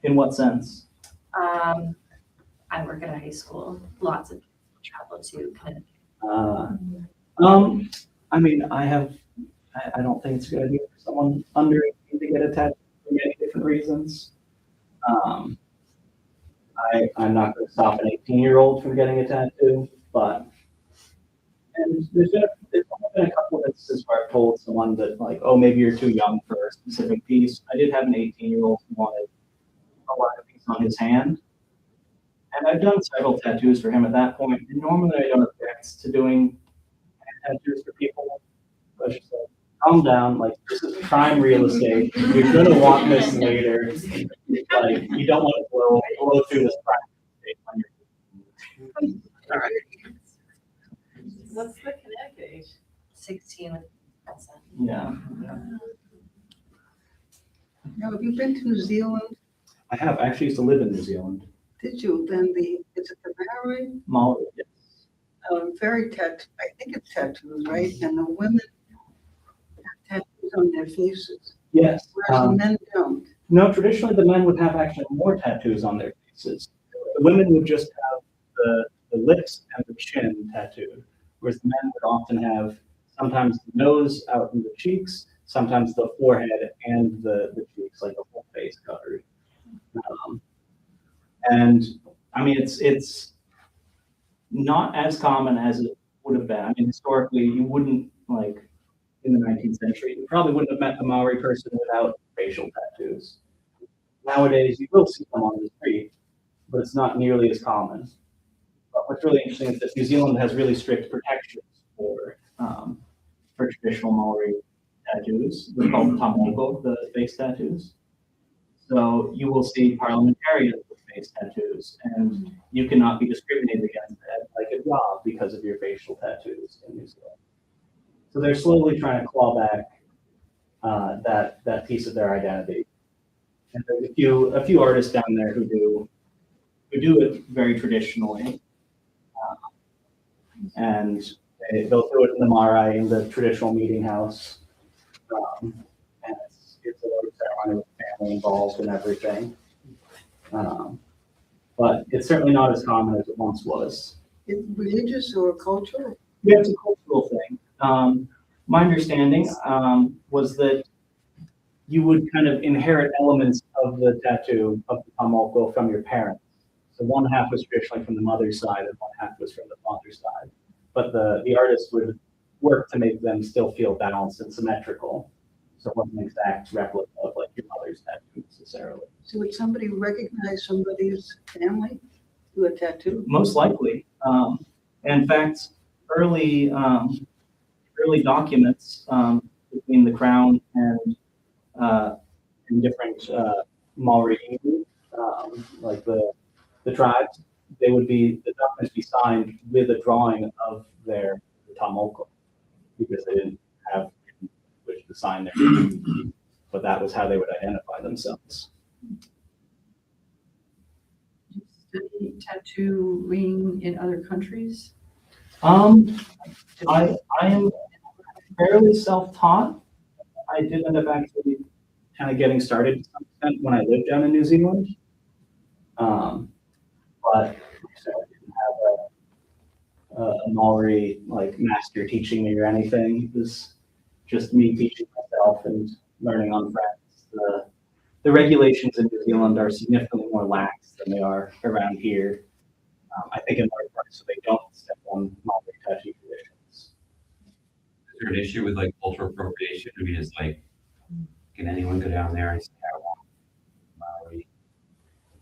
In what sense? I work at a high school. Lots of people travel to Connecticut. I mean, I don't think it's a good idea for someone under 18 to get a tattoo for many different reasons. I'm not going to stop an 18-year-old from getting a tattoo, but there's only been a couple of instances where I've told someone that, like, oh, maybe you're too young for a specific piece. I did have an 18-year-old who wanted a lot of piece on his hand. And I've done several tattoos for him at that point. And normally I don't object to doing tattoos for people. I was just like, calm down, like, this is prime real estate. You're gonna want this later. Like, you don't want to blow through this prime real estate when you're. All right. What's the Connecticut age? 16 with consent. Yeah. Now, have you been to New Zealand? I have. I actually used to live in New Zealand. Did you? Then is it the Maori? Maori, yes. Very I think it's tattoos, right? And the women have tattoos on their faces. Yes. Whereas the men don't. No, traditionally the men would have actually more tattoos on their faces. The women would just have the lips and the chin tattooed, whereas the men would often have sometimes the nose out in the cheeks, sometimes the forehead and the cheeks, like the whole face covered. And I mean, it's not as common as it would have been. I mean, historically, you wouldn't, like, in the 19th century, you probably wouldn't have met a Maori person without facial tattoos. Nowadays, you will see them on the street, but it's not nearly as common. But what's really interesting is that New Zealand has really strict protections for traditional Maori tattoos. They're called tamoko, the face tattoos. So you will see parliamentarians with face tattoos, and you cannot be discriminated against like a job because of your facial tattoos in New Zealand. So they're slowly trying to claw back that piece of their identity. And there's a few artists down there who do it very traditionally, and they'll do it in the marae, in the traditional meeting house, and it's a large ceremony with family involved and everything. But it's certainly not as common as it once was. Is it religious or cultural? Yeah, it's a cultural thing. my understanding was that you would kind of inherit elements of the tattoo of the Tomoko from your parents. So one half was traditionally from the mother's side and one half was from the father's side. But the artist would work to make them still feel balanced and symmetrical. So it wasn't an exact replica of like your mother's tattoo necessarily. So would somebody recognize somebody's family through a tattoo? Most likely. In fact, early documents between the crown and different Maori Inuit, like the tribes, the documents be signed with a drawing of their Tomoko because they didn't have which to sign their name. But that was how they would identify themselves. Do you study tattooing in other countries? I am fairly self-taught. I did end up actually kind of getting started to some extent when I lived down in New Zealand. But so I didn't have a Maori like master teaching me or anything. It was just me teaching myself and learning on friends. The regulations in New Zealand are significantly more lax than they are around here. I think in large part so they don't step on Maori tattoo traditions. Is there an issue with like cultural appropriation? I mean, it's like, can anyone go down there and say, I want Maori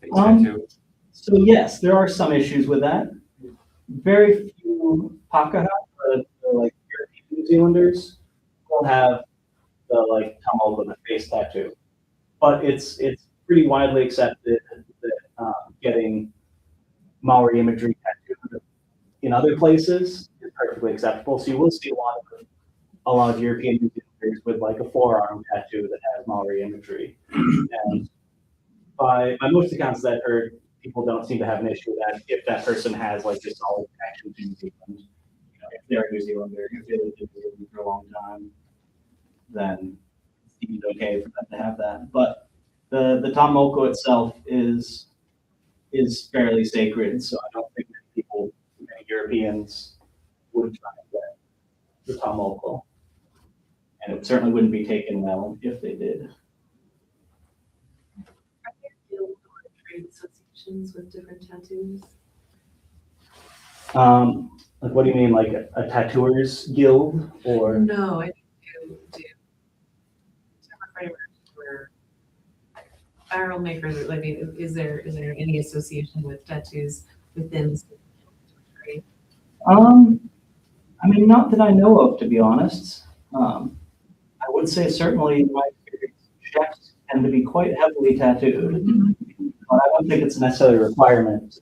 face tattoo? So yes, there are some issues with that. Very few Pakaha, the like European New Zealanders, will have the like Tomoko with the face tattoo. But it's pretty widely accepted that getting Maori imagery tattooed in other places is perfectly acceptable. So you will see a lot of European New Zealanders with like a forearm tattoo that has Maori imagery. And by most accounts that I've heard, people don't seem to have an issue with that if that person has like a solid connection to New Zealand. You know, if they're a New Zealander, if they lived in New Zealand for a long time, then it seems okay for them to have that. But the Tomoko itself is fairly sacred, so I don't think that many Europeans would try to get the Tomoko. And it certainly wouldn't be taken well if they did. Are there guild or trade associations with different tattoos? Like what do you mean, like a tattooers guild or? No, I do framers or barrel makers. I mean, is there any association with tattoos within trade? I mean, not that I know of, to be honest. I would say certainly my experience, chefs tend to be quite heavily tattooed. But I don't think it's necessarily a requirement.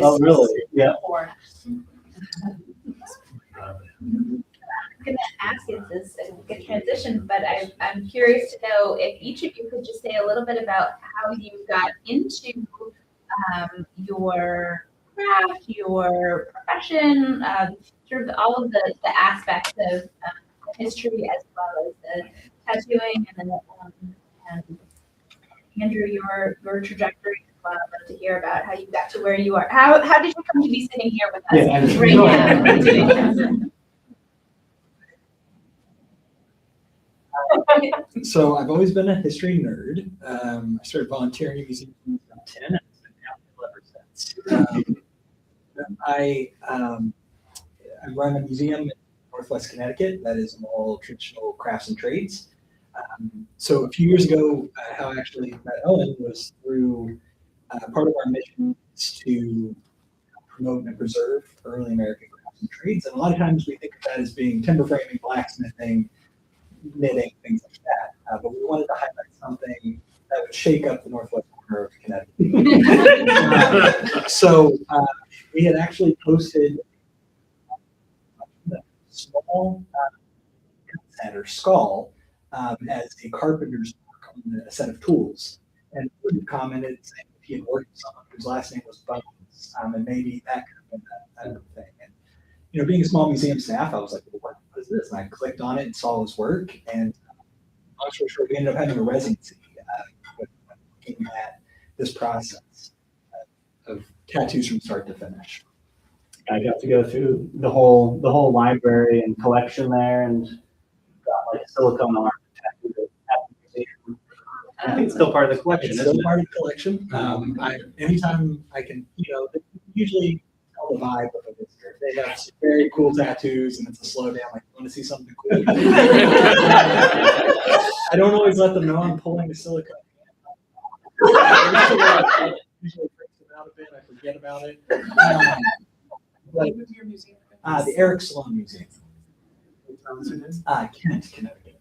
Oh, really? Yeah. I'm gonna ask you this and get transition, but I'm curious to know if each of you could just say a little bit about how you got into your craft, your profession, sort of all of the aspects of history as well as the tattooing, and then and Andrew, your trajectory as well. I'd love to hear about how you got to where you are. How did you come to be sitting here with us right now doing this? So I've always been a history nerd. I started volunteering in museums when I was 10, and it's been downhill ever since. I run a museum in Northwest Connecticut that is all traditional crafts and trades. So a few years ago, how I actually met Owen was through part of our mission is to promote and preserve early American crafts and trades. And a lot of times we think of that as being timber framing, blacksmithing, knitting, things like that. But we wanted to highlight something that would shake up the northwest corner of Connecticut. So we had actually posted a small or skull as a carpenter's mark on a set of tools. And he commented saying if he had worked with someone whose last name was Bones, and maybe that could have been that thing. And being a small museum staff, I was like, well, what is this? And I clicked on it and saw his work. And long story short, we ended up having a residency looking at this process. tattoos from start to finish. I got to go through the whole library and collection there, and got like silicone art tattooed at the museum. I think it's still part of the collection. It's isn't still it? part of the collection. Anytime I can, usually tell the vibe of a visitor. They have some very cool tattoos, and it's a slow down. Like, want to see something cool? I don't always let them know I'm pulling the silicone. Usually freaks them out a bit. I forget about it. What was your museum? The Eric Sloan Museum, Kent, Connecticut.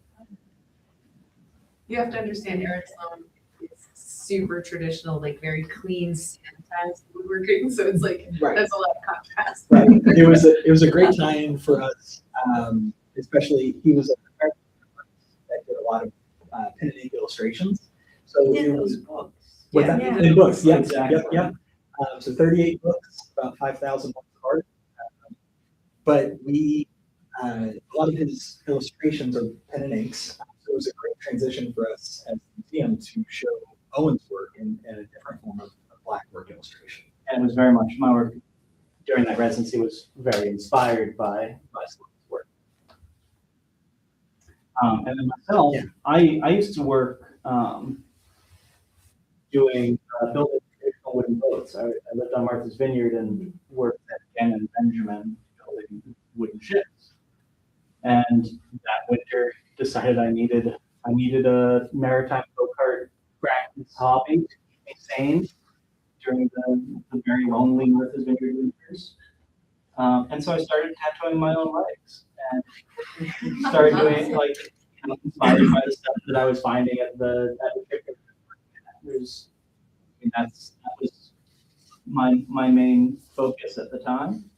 You have to understand, Eric Sloan is super traditional, like very clean, sanitized woodworking. So it's like Right. there's a lot of contrast. Right. It was a great tie-in for us, especially he was a professional that did a lot of pen and ink illustrations. So In it those was books. what Yeah. that in books, yep, Exactly. yep. So 38 books, about 5,000 works of art. But a lot of his illustrations are pen and inks. So it was a great transition for us as a museum to show Owen's work in a different form of black work illustration. And it was very much my work during that residency was very inspired by Sloan's work. And then myself, Yeah. I used to work doing building traditional wooden boats. I lived on Martha's Vineyard and worked at Ken and Benjamin building wooden ships. And that winter decided I needed a maritime go-kart practice hobby to keep me sane during the very lonely Martha's Vineyard winters. And so I started tattooing my own legs and started doing inspired by the stuff that I was finding at the shipyard. That was my main focus at the time.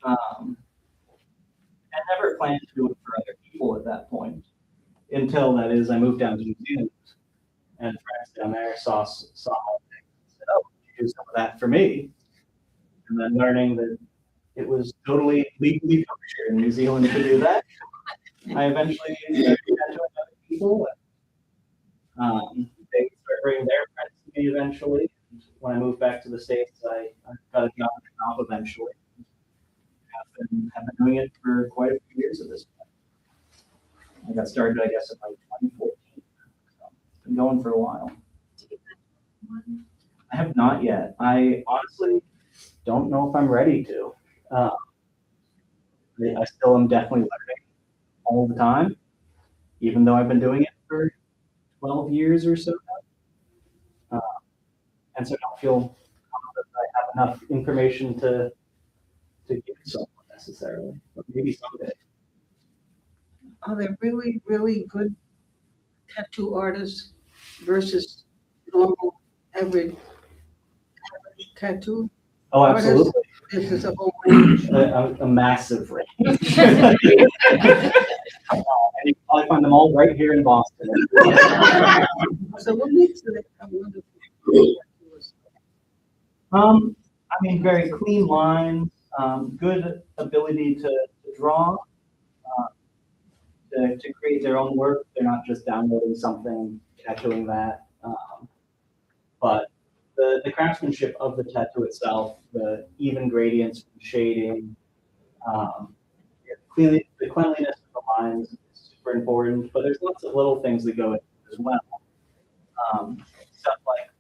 I never planned to do it for other people at that point, until that is I moved down to New Zealand, and friends down there saw my thing and said, "Oh, you do some of that for me," and then learning that it was totally legally kosher in New Zealand to do that. I eventually started tattooing other people. They started bringing their friends to me eventually. When I moved back to the States, I got a job at the shop eventually. Have been doing it for quite a few years at this point. I got started, I guess, in like 2014. So it's been going for a while. I have not yet. I honestly don't know if I'm ready to. I still am definitely learning all the time, even though I've been doing it for 12 years or so now. And so I don't feel confident that I have enough information to give someone necessarily, but maybe someday. Are there really, really good tattoo artists versus normal average tattoo? Oh, absolutely. This is a whole range. A massive range. And you can probably find them all right here in Boston. So what makes it a wonderful I mean, very clean lines, good ability to draw, to create their own work. They're not just downloading something, tattooing that. But the craftsmanship of the tattoo itself, the even gradients, shading, the cleanliness of the lines is super important. But there's lots of little things that go into it as well. Stuff like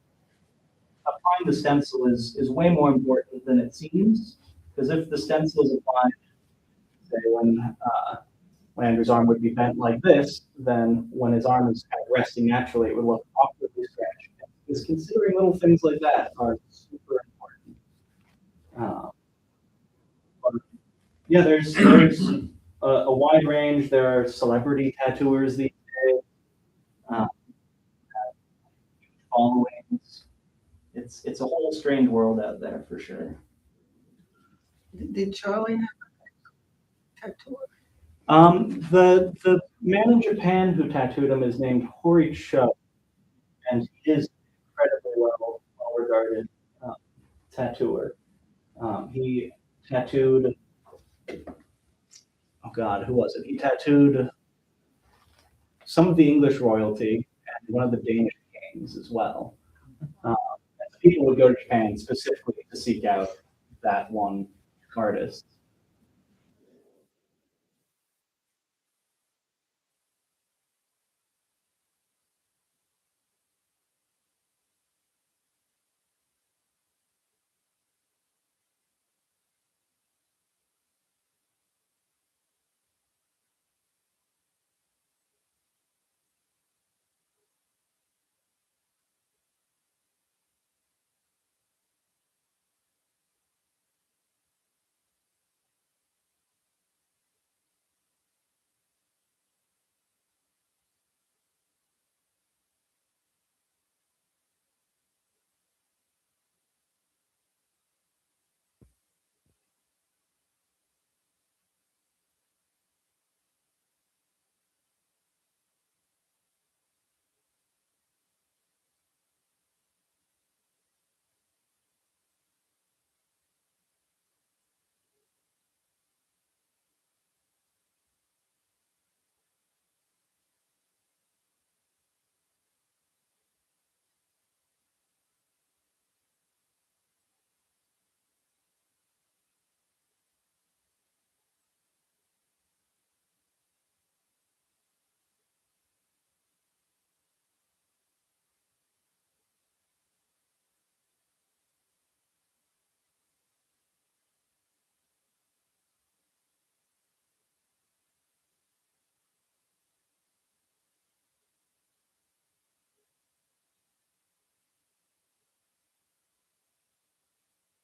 applying the stencil is way more important than it seems, because if the stencil is applied, say when Andrew's arm would be bent like this, then when his arm is kind of resting naturally, it would look awkwardly stretched. Because considering little things like that are super important. But yeah, there's a wide range. There are celebrity tattooers these days. Followings. It's a whole strange world out there for sure. Did Charley have a tattoo? The man in Japan who tattooed him is named Hori Cho, and he is incredibly well regarded tattooer. He tattooed, oh God, who was it? He tattooed some of the English royalty and one of the Danish kings as well. people would go to Japan specifically to seek out that one artist.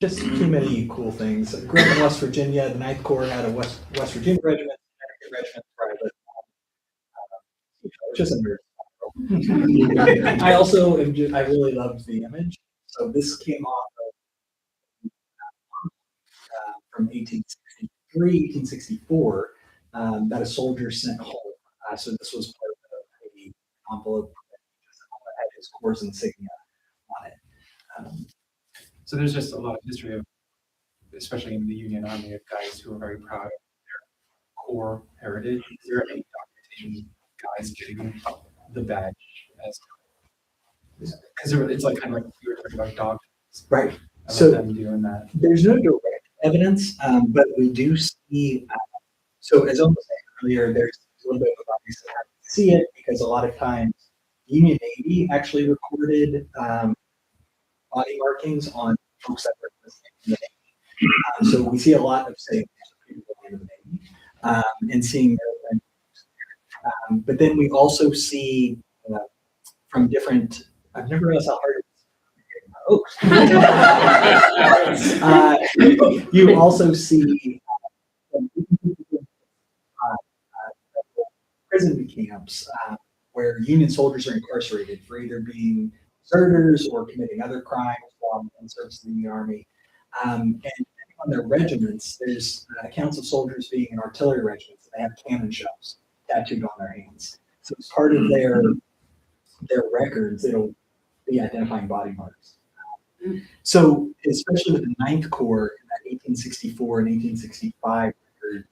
Just too many cool things. I grew up in West Virginia. The Ninth Corps had a West Virginia regiment, Connecticut regiment, private. Just a nerd. I also I really loved the image. So this came off of from 1863, 1864, that a soldier sent home. So this was part of a envelope that had his corps insignia on it. So there's just a lot of history of, especially in the Union Army, of guys who are very proud of their core heritage. Is there any documentation of guys getting the badge as because it's like kind of like you were talking about dogs, right? So them doing that. There's no direct evidence, but we do see. So as I was saying earlier, there's a little bit of a bias to see it because a lot of times Union Navy actually recorded body markings on folks that were in the Navy. So we see a lot of say people in the Navy and seeing their but then we also see from different. I've never realized how hard it is. You also see prison camps where Union soldiers are incarcerated for either being deserters or committing other crimes while in service in the Army. And on their regiments, there's accounts of soldiers being in artillery regiments. They have cannon shells tattooed on their hands. So as part of their records, it'll be identifying body marks. So especially with the Ninth Corps in that 1864 and 1865 record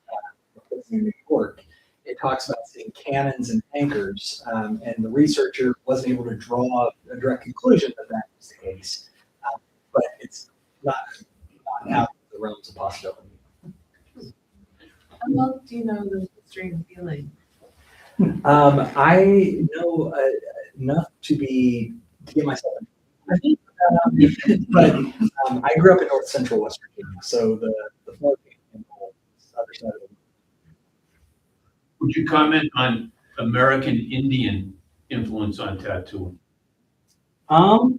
in New York, it talks about seeing cannons and tankers, and the researcher wasn't able to draw a direct conclusion that that was the case. But it's not out of the realms of possibility. How well do you know the history of feeling? I know enough to get myself in. But I grew up in North Central West Virginia, so the other side of it. Would you comment on American Indian influence on tattooing? I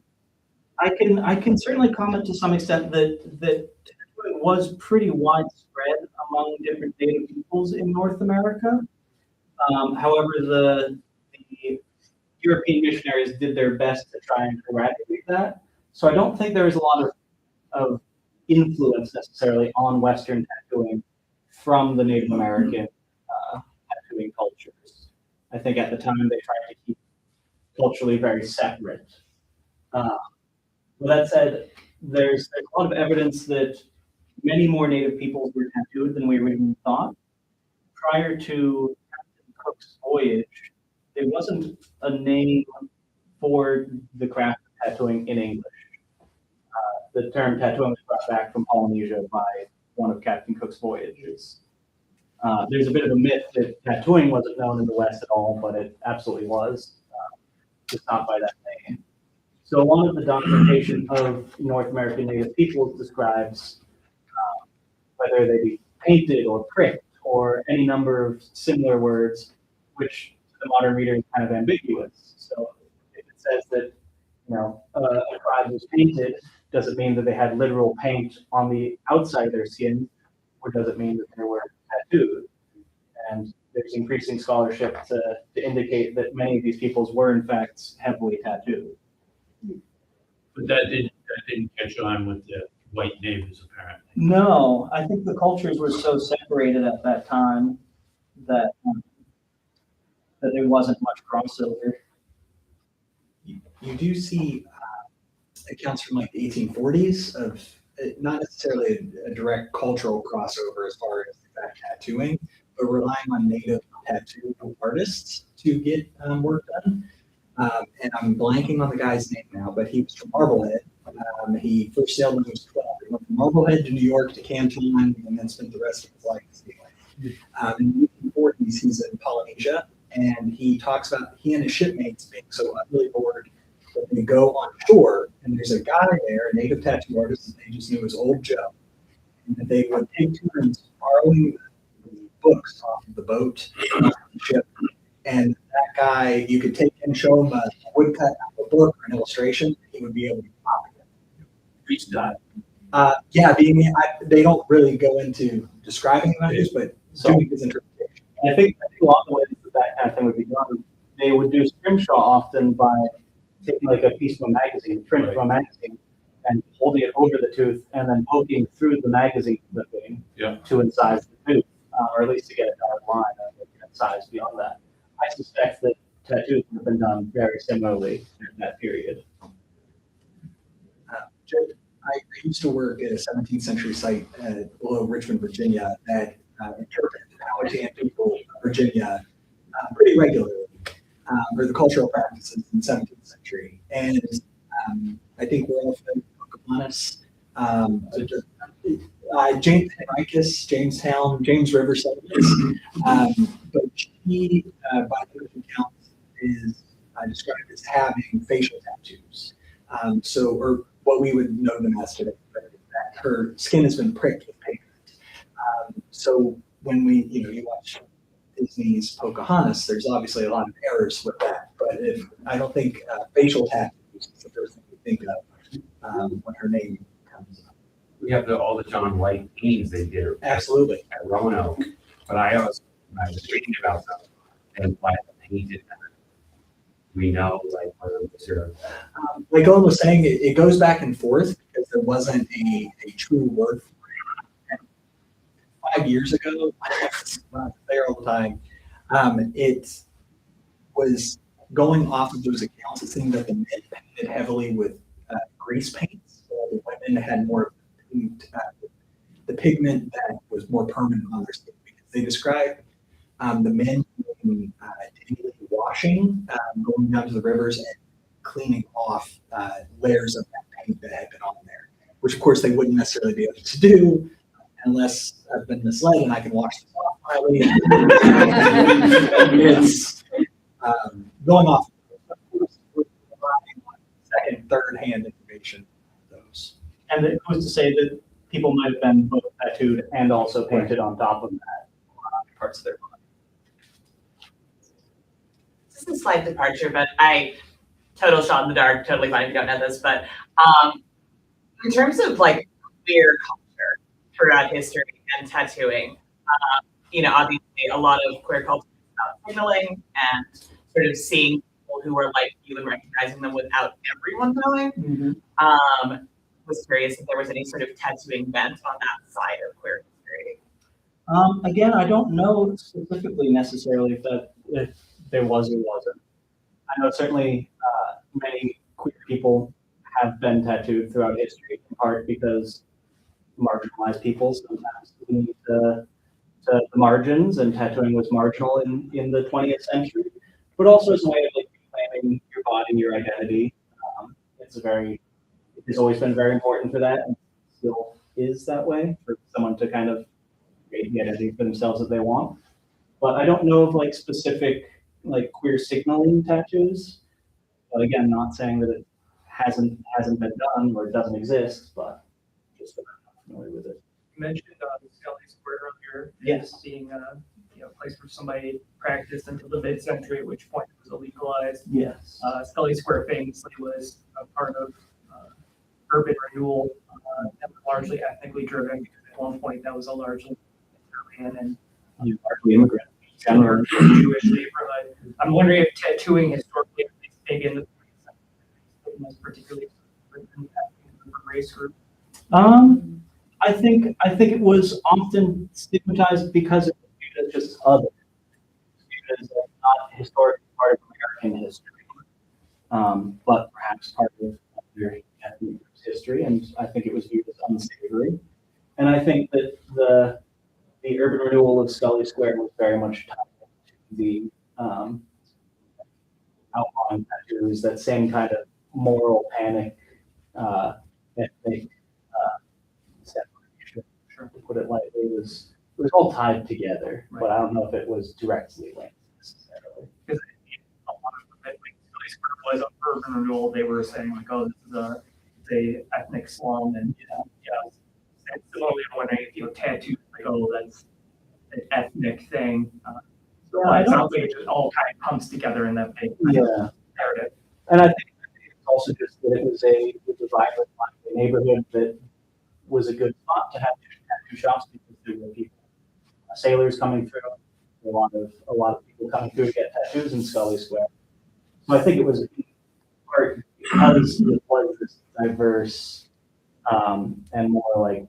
can certainly comment to some extent that tattooing was pretty widespread among different Native peoples in North America. However, the European missionaries did their best to try and eradicate that. So I don't think there was a lot of influence necessarily on Western tattooing from the Native American tattooing cultures. I think at the time they tried to keep culturally very separate. With that said, there's a lot of evidence that many more Native peoples were tattooed than we originally thought. Prior to Captain Cook's voyage, there wasn't a name for the craft of tattooing in English. the term tattooing was brought back from Polynesia by one of Captain Cook's voyages. There's a bit of a myth that tattooing wasn't known in the West at all, but it absolutely was, just not by that name. So a lot of the documentation of North American Native peoples describes whether they be painted or pricked or any number of similar words, which to the modern reader is kind of ambiguous. So if it says that a tribe was painted, does it mean that they had literal paint on the outside of their skin, or does it mean that they were tattooed? And there's increasing scholarship to indicate that many of these peoples were in fact heavily tattooed. But that didn't catch on with the white neighbors apparently. No, I think the cultures were so separated at that time that that there wasn't much crossover. You do see accounts from like the 1840s of not necessarily a direct cultural crossover as far as tattooing, but relying on native tattoo artists to get work done. And I'm blanking on the guy's name now, but he was from Marblehead. He first sailed when he was 12. He went from Marblehead to New York to Canton, and then spent the rest of his life sailing. In the 1840s, he's in Polynesia, and he talks about he and his shipmates being so utterly bored that they go on shore, and there's a guy there, a native tattoo artist that they just knew as Old Joe, and that they would take turns borrowing the books off of the boat, off the ship, and that guy, you could take and show him a woodcut of a book or an illustration, he would be able to copy it. Reached that. Yeah, they don't really go into describing images, but doing his interpretation. I think a lot of the ways that kind of thing would be done, they would do scrimshaw often by taking like a piece of a magazine, print from a magazine, and holding it over the tooth, and then poking through the magazine clipping to incise the tooth, or at least to get a dotted line or size beyond that. I suspect that tattoos have been done very similarly in that period. I used to work at a 17th century site below Richmond, Virginia, that interpreted the Powhatan people of Virginia pretty regularly, or the cultural practices in the 17th century. And I think we're all familiar with Pocahontas. James Henricus, Jamestown, James River settlements. But she, by the accounts, is described as having facial tattoos. Or what we would know them as today, but that her skin has been pricked with pigment. So when you watch Disney's Pocahontas, there's obviously a lot of errors with that. But I don't think facial tattoos is the first thing we think of when her name comes up. We have all the John White paintings they did Absolutely at Roanoke, but I was reading about them and why they painted them. We know, like, whether they're like Owen was saying, it goes back and forth because there wasn't a true word for it. And 5 years ago, I was there all the time. It was going off of those accounts. It seemed that the men painted heavily with grease paints, while the women had more the pigment that was more permanent on their skin. Because they described the men doing daily washing, going down to the rivers and cleaning off layers of that paint that had been on there, which of course they wouldn't necessarily be able to do unless I've been misled and I can wash this off finally. It's going off second, third hand information of those. And it was to say that people might have been both tattooed and also painted on top of that parts of their body. This is a slight departure, but total shot in the dark, totally fine if you don't know this, but in terms of like queer culture throughout history and tattooing, obviously a lot of queer culture is about signaling and sort of seeing people who are like you and recognizing them without everyone knowing. Was curious if there was any sort of tattooing bent on that side of queer history. Again, I don't know specifically necessarily if there was or wasn't. I know certainly many queer people have been tattooed throughout history, in part because marginalized people sometimes lean to the margins, and tattooing was marginal in the 20th century, but also as a way of like reclaiming your body and your identity. It has always been very important for that and still is that way for someone to kind of create the identity for themselves that they want. But I don't know of like specific like queer signaling tattoos. But again, not saying that it hasn't been done or it doesn't exist, but just that I'm not familiar with it. You mentioned Skelly Square earlier. Yes. As being a place where somebody practiced until the mid-century, at which point it was illegalized. Yes. Skelly Square famously was a part of urban renewal that was largely ethnically driven because at one point that was a largely Italian and largely immigrant. Jewish neighborhood. I'm wondering if tattooing historically, at least maybe in the 20th century, was particularly race group. I think it was often stigmatized because it was viewed as just other, viewed as not historically part of American history, but perhaps part of their ethnic history, and I think it was viewed as unsavory. And I think that the urban renewal of Skelly Square was very much tied to the outlawing tattoos, that same kind of moral panic, ethnic separation, to put it lightly. It was all tied together, right. But I don't know if it was directly linked necessarily. Because a lot of it, like Skelly Square was an urban renewal, they were saying like, oh, this is a ethnic slum, and and similarly, I'm wondering if tattoos like, oh, that's an ethnic thing. It sounds like it just all kind of comes together in that big narrative. And I think it's also just that it was a vibrant neighborhood that was a good spot to have tattoo shops because there were people, sailors coming through, a lot of people coming through to get tattoos in Skelly Square. So I think it was in part because it was this diverse and more like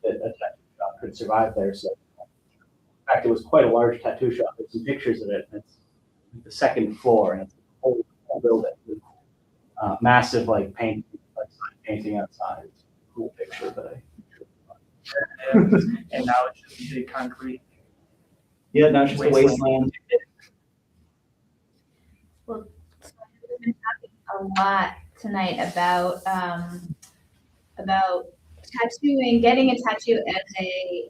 that a tattoo shop could survive there. So in fact, it was quite a large tattoo shop. There's some pictures of it, and it's the second floor, and it's a whole building with massive like painting outside. It's a cool picture, but and now it's just a concrete. Yeah, now it's just a wasteland. Well, so we've been talking a lot tonight about tattooing, getting a tattoo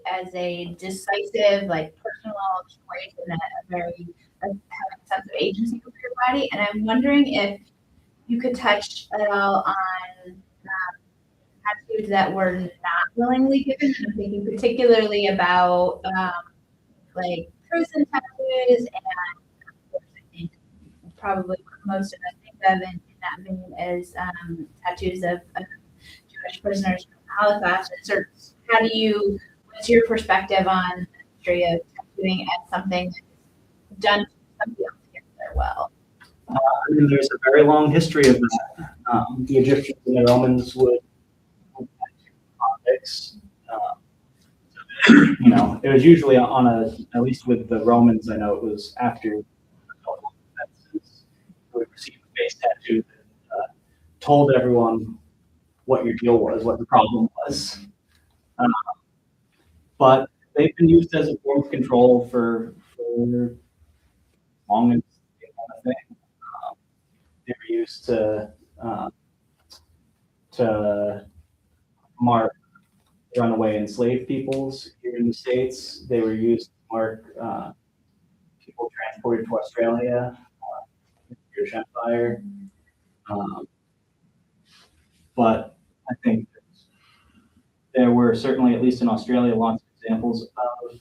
as a decisive, like personal choice and a very having a sense of agency over your body. And I'm wondering if you could touch at all on tattoos that were not willingly given. And I'm thinking particularly about like prison tattoos, and I think probably what most of us think of in that vein is tattoos of Jewish prisoners from Holocaust. How do you, what's your perspective on the history of tattooing as something that's done to somebody else to get there well? I mean, there's a very long history of that. The Egyptians and the Romans would tattoo convicts. It was usually at least with the Romans, I know it was after offenses, we would receive a face tattoo that told everyone what your deal was, what the problem was. But they've been used as a form of control for long as they kind of thing. They were used to mark runaway enslaved peoples here in the States. They were used to mark people transported to Australia, the British Empire. But I think there were certainly, at least in Australia, lots of examples of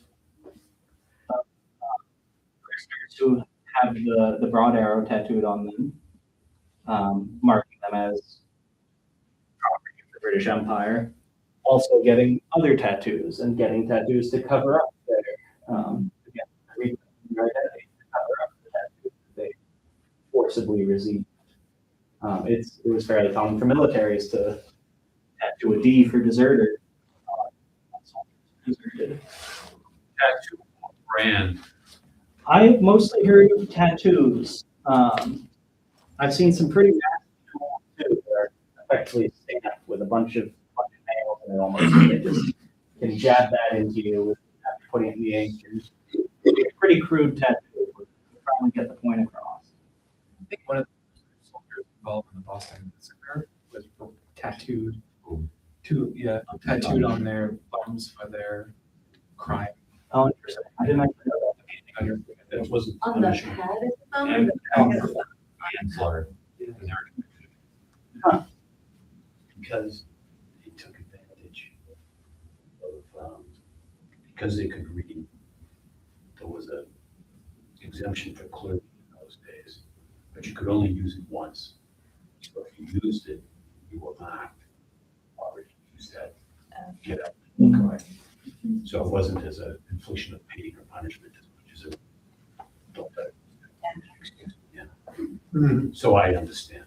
prisoners who have the broad arrow tattooed on them, marking them as property of the British Empire. Also getting other tattoos and getting tattoos to cover up their identity to cover up the tattoos that they forcibly received. It was fairly common for militaries to tattoo a D for deserter. Tattoo brand. I've mostly heard of tattoos. I've seen some pretty nasty ones too that are effectively stamped with a bunch of nails, and they just can jab that into you after putting it in the ink. It's a pretty crude tattoo, but you probably get the point across. I think one of the soldiers involved in the Boston Massacre was tattooed, tattooed on their bums for their crime. Oh, interesting. I didn't actually know that. On your, that wasn't On the punishment. head of And them? manslaughter. Huh. Because they took advantage of, because they could read. There was a exemption for clergy in those days, but you could only use it once. So if you used it, you were marked, already used that, get up. Correct. So it wasn't as an infliction of pain or punishment as much as a, don't let it. Excuse me, yeah. So I understand.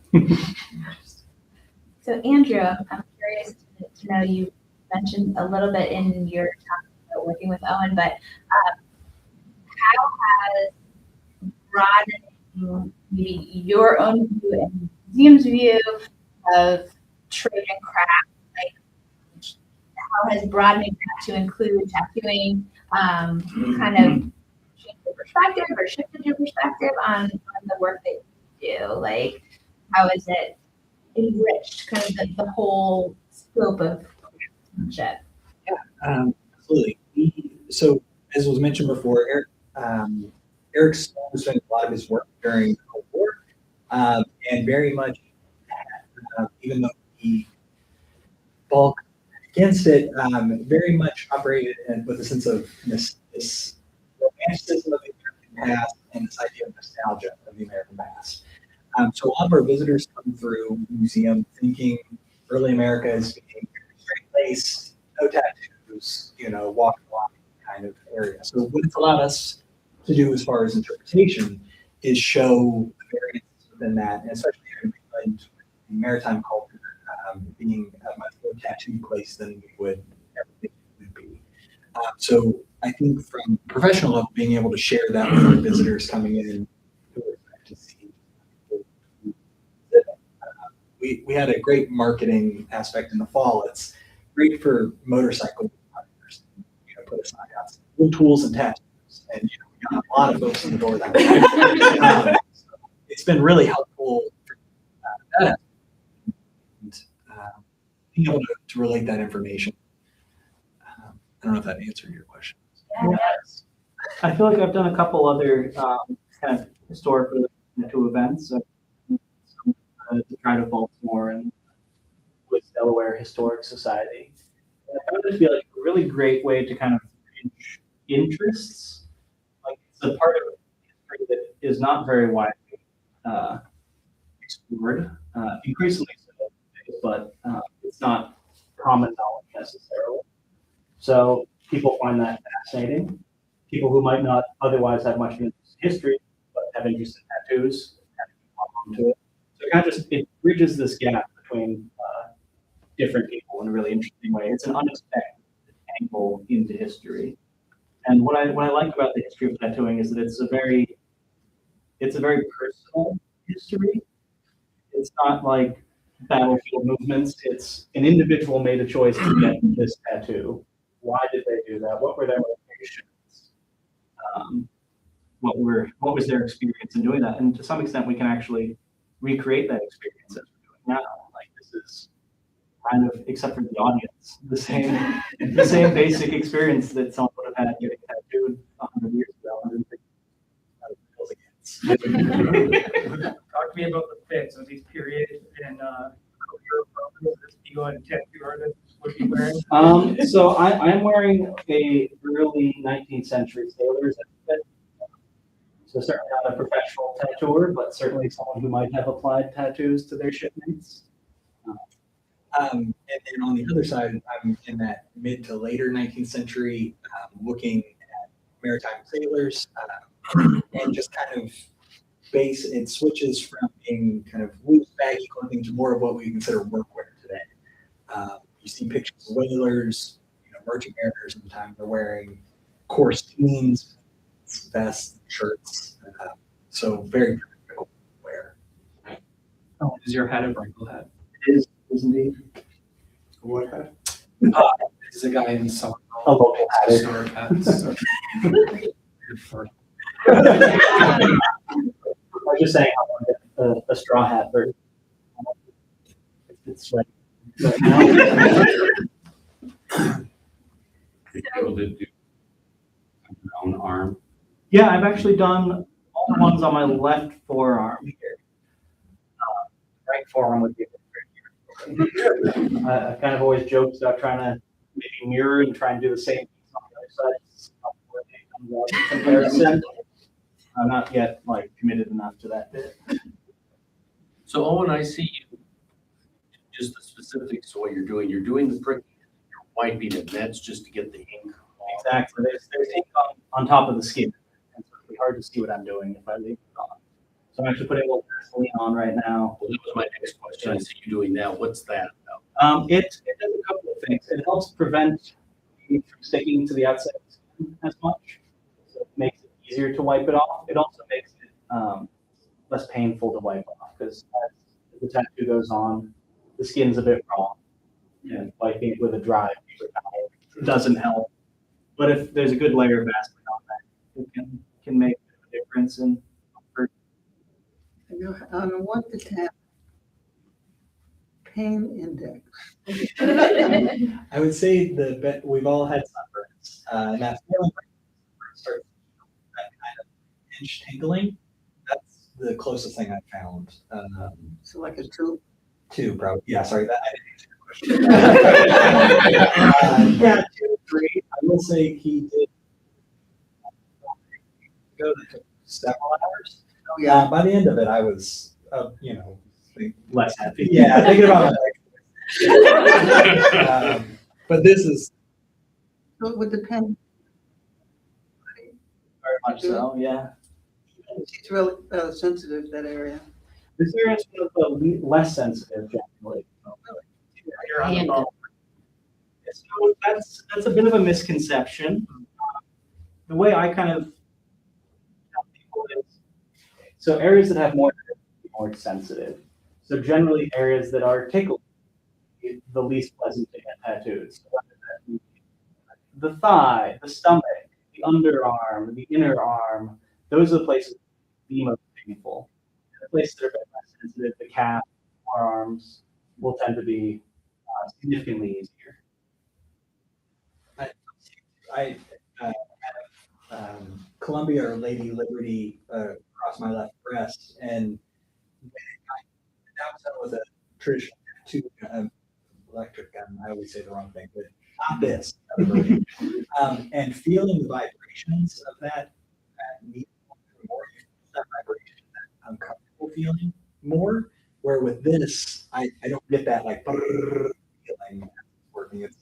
So Andrew, I'm curious to know, you mentioned a little bit in your talk about working with Owen, but how has broadening maybe your own view and the museum's view of trade and craft, like how has broadening that to include tattooing kind of changed your perspective or shifted your perspective on the work that you do? Like, how is it enriched kind of the whole scope of craftsmanship? Absolutely. So as was mentioned before, Eric Stone spent a lot of his work during the Cold War, and very much, even though he balked against it, very much operated with a sense of this romanticism of the American past and this idea of nostalgia of the American past. So a lot of our visitors come through the museum thinking early America as being straight-laced, no tattoos, walking along kind of area. So what it's allowed us to do as far as interpretation is show the variances within that, and especially in maritime culture, being a much more tattooed place than we would ever think it would be. So I think from professional level, being able to share that with our visitors coming in who expect to see. We had a great marketing aspect in the fall. It's great for motorcycle hunters, put aside out tools and tattoos, and we got a lot of folks in the door that way. So it's been really helpful for that, and being able to relate that information. I don't know if that answered your question. Yes. I feel like I've done a couple other kind of historic tattoo events. To try to Baltimore and with Delaware Historic Society. And I found it to be like a really great way to kind of reach interests. Like it's a part of history that is not very widely explored, increasingly so, but it's not common knowledge necessarily. So people find that fascinating. People who might not otherwise have much interest in history, but have interest in tattoos, have to hop onto it. So it kind of it bridges this gap between different people in a really interesting way. It's an unexpected angle into history. And what I like about the history of tattooing is that it's a very personal history. It's not like battlefield movements. It's an individual made a choice to get this tattoo. Why did they do that? What were their motivations? What was their experience in doing that? And to some extent, we can actually recreate that experience as we're doing now. Like this is kind of, except for the audience, the same basic experience that someone would have had getting tattooed 100 years ago. 150 Talk to me about the fits of these period and you and tattoo artists would be wearing. So I'm wearing a early 19th century sailor's outfit. So certainly not a professional tattooer, but certainly someone who might have applied tattoos to their shipmates. And then on the other side, I'm in that mid to later 19th century, looking at maritime sailors, and just kind of it switches from being kind of loose, baggy clothing to more of what we consider workwear today. You see pictures of whalers, merchant mariners at the time they're wearing coarse jeans, vests, shirts, so very practical wear. Oh, is your hat a wrinkle hat? It is indeed. What hat? This is a guy in summer. A local hat. Historic hats. I was just saying, a straw hat version. It's like right now. Did you able to do your own arm? Yeah, I've actually done all the ones on my left forearm here. Right forearm would be I kind of always joked about trying to maybe mirror and try and do the same things on the other side. It's not where it comes out in comparison. I'm not yet like committed enough to that bit. So Owen, I see you, just the specifics of what you're doing the pricking, you're wiping it, that's just to get the ink off. Exactly. There's ink on top of the skin, and so it's hard to see what I'm doing if I leave it on. So I'm actually putting a little Vaseline on right now. Well, that was my next question. I see you doing that. What's that about? It does a couple of things. It helps prevent ink from sticking to the outside of the skin as much. So it makes it easier to wipe it off. It also makes it less painful to wipe off because as the tattoo goes on, the skin's a bit raw. And wiping it with a dry paper towel doesn't help. But if there's a good layer of Vaseline on that, it can make a difference in comfort. On a 1 to 10, pain index. I would say we've all had sunburns, and that feeling starts that kind of pinch tingling. That's the closest thing I've found. So like a 2? 2, probably. Yeah, sorry, that I didn't answer your question. Yeah, 2, 3. I will say he did go that took several hours. Oh, yeah. By the end of it, I was, Less happy. Yeah, thinking about it. But this is So it would depend. Very much so, yeah. It's really sensitive, that area. This area is less sensitive generally. You're on the bone. So that's a bit of a misconception. The way I kind of tell people is, so areas that have more sensitive. So generally areas that are tickled, the least pleasant to get tattooed. So the thigh, the stomach, the underarm, the inner arm, those are the places that are the most painful. The places that are a bit less sensitive, the calf, forearms, will tend to be significantly easier. I Columbia or Lady Liberty across my left breast, and that was done with a traditional tattoo electric gun. I always say the wrong thing, but not this. And feeling the vibrations of that needle more, that vibration, that uncomfortable feeling more. Where with this, I don't get that like feeling working. It's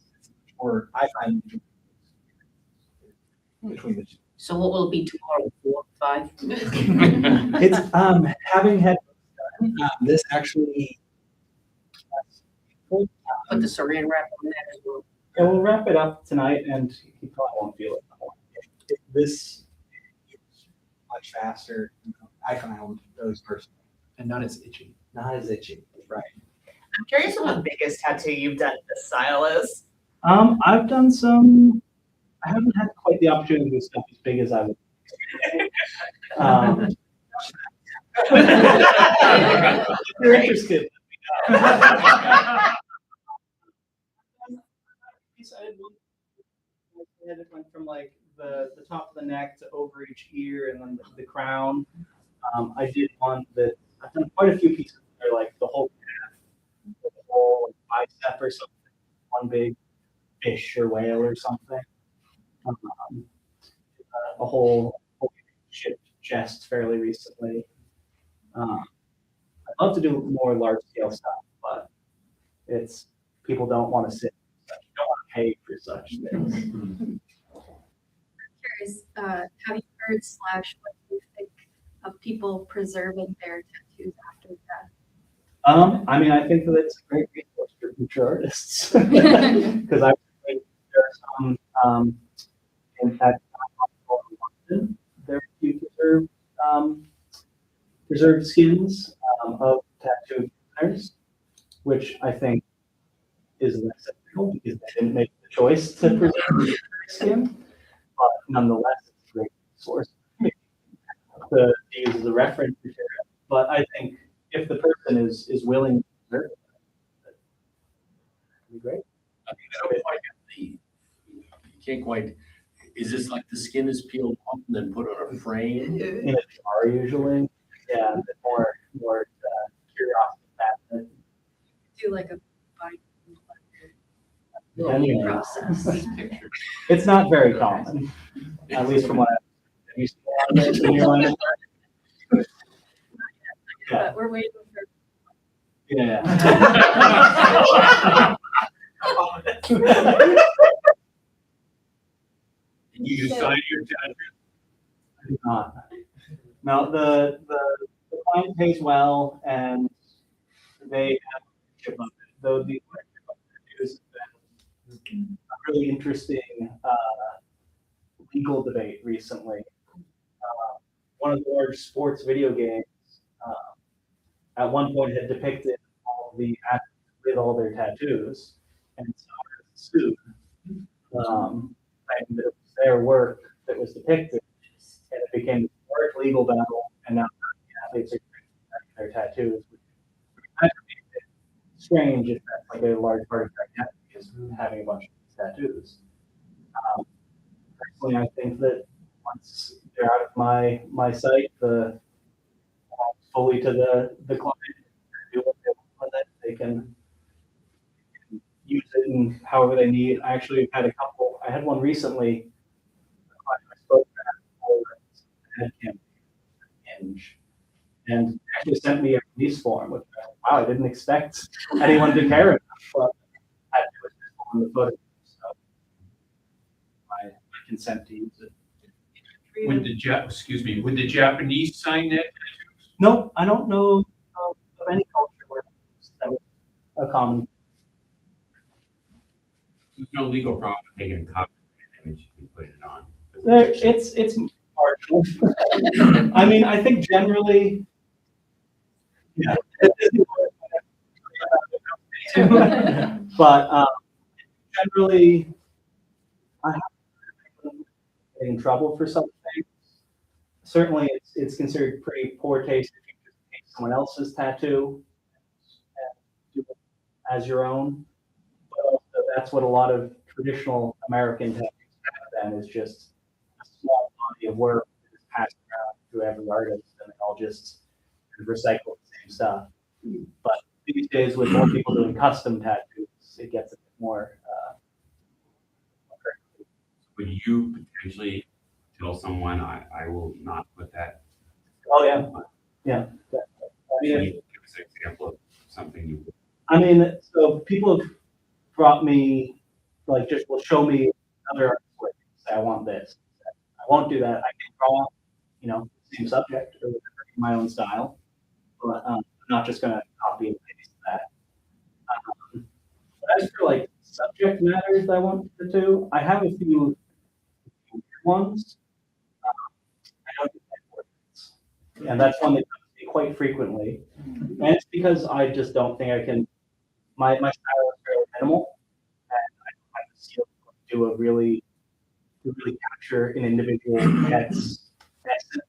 more, I find between the two. So what will it be tomorrow, 4, 5? It's having had this actually. Put the saran wrap on that as well. Yeah, we'll wrap it up tonight, and he probably won't feel it. This is much faster. I found those personally. And not as itchy. Not as itchy, right? I'm curious what the biggest tattoo you've done in this style is. I've done some. I haven't had quite the opportunity to do stuff as big as I would. If you're interested. It went from like the top of the neck to over each ear and then the crown. I did one that I've done quite a few pieces that are like the whole calf, the whole bicep or something, one big fish or whale or something. A whole shipped chest fairly recently. I'd love to do more large scale stuff, but it's people don't want to sit, don't want to pay for such things. Curious, have you heard / what do you think of people preserving their tattoos after death? I mean, I think that it's a great resource for future artists because I think there are some in fact London, there are a few preserved skins of tattooed prisoners, which I think is less ethical because they didn't make the choice to preserve their skin, but nonetheless, it's a great source to use as a reference material. But I think if the person is willing to preserve it, be great. I mean, I don't quite get you can't quite, is this like the skin is peeled off and then put on a frame? In a jar usually. Yeah, a bit more curiosity. Do like a Anyway. process. It's not very common, at least from what I've used to in your line of work. Yeah, But we're waiting for. yeah. You just sign your tattoo? No, the client pays well and they have ownership of it. Though the ownership of it has been a really interesting legal debate recently. One of the large sports video games at one point had depicted all the athletes with all their tattoos, and so sued. And it was their work that was depicted, and it became a large legal battle, and now the athletes are their tattoos, which is strange if that's like a large part of their identity is having a bunch of tattoos. Personally, I think that once they're out of my sight, fully to the client, do what they want with it. They can use it in however they need. I actually had I had one recently. A client I spoke to had campaign Hinge, and actually sent me a release form, which wow, I didn't expect anyone to care enough. But I had to put this on the photo, so my consent to use it. Would the Japanese sign that? No, I don't know of any culture where that was a common. There's no legal problem taking a copy of the image and putting it on. It's marginal. I mean, I think generally, yeah. But generally, I have get in trouble for something. Certainly, it's considered pretty poor taste if you just take someone else's tattoo and do it as your own. But also, that's what a lot of traditional American tattoos have then, is just a small body of work that is passed around to every artist, and they all just recycle the same stuff. But these days, with more people doing custom tattoos, it gets a bit more. Would you potentially tell someone, I will not put that? Oh yeah, yeah. Can you give us an example of something you would? I mean, so people have brought me, like, just will show me other artist's work, say, I want this. I won't do that. I can draw, same subject or whatever in my own style, but I'm not just going to copy and paste that. But as for like subject matters that I want to do, I have a few ones. I don't do portraits, and that's one that comes to me quite frequently. And it's because I just don't think I can. My style is very minimal, and I don't have the skill to really capture an individual pet's essence.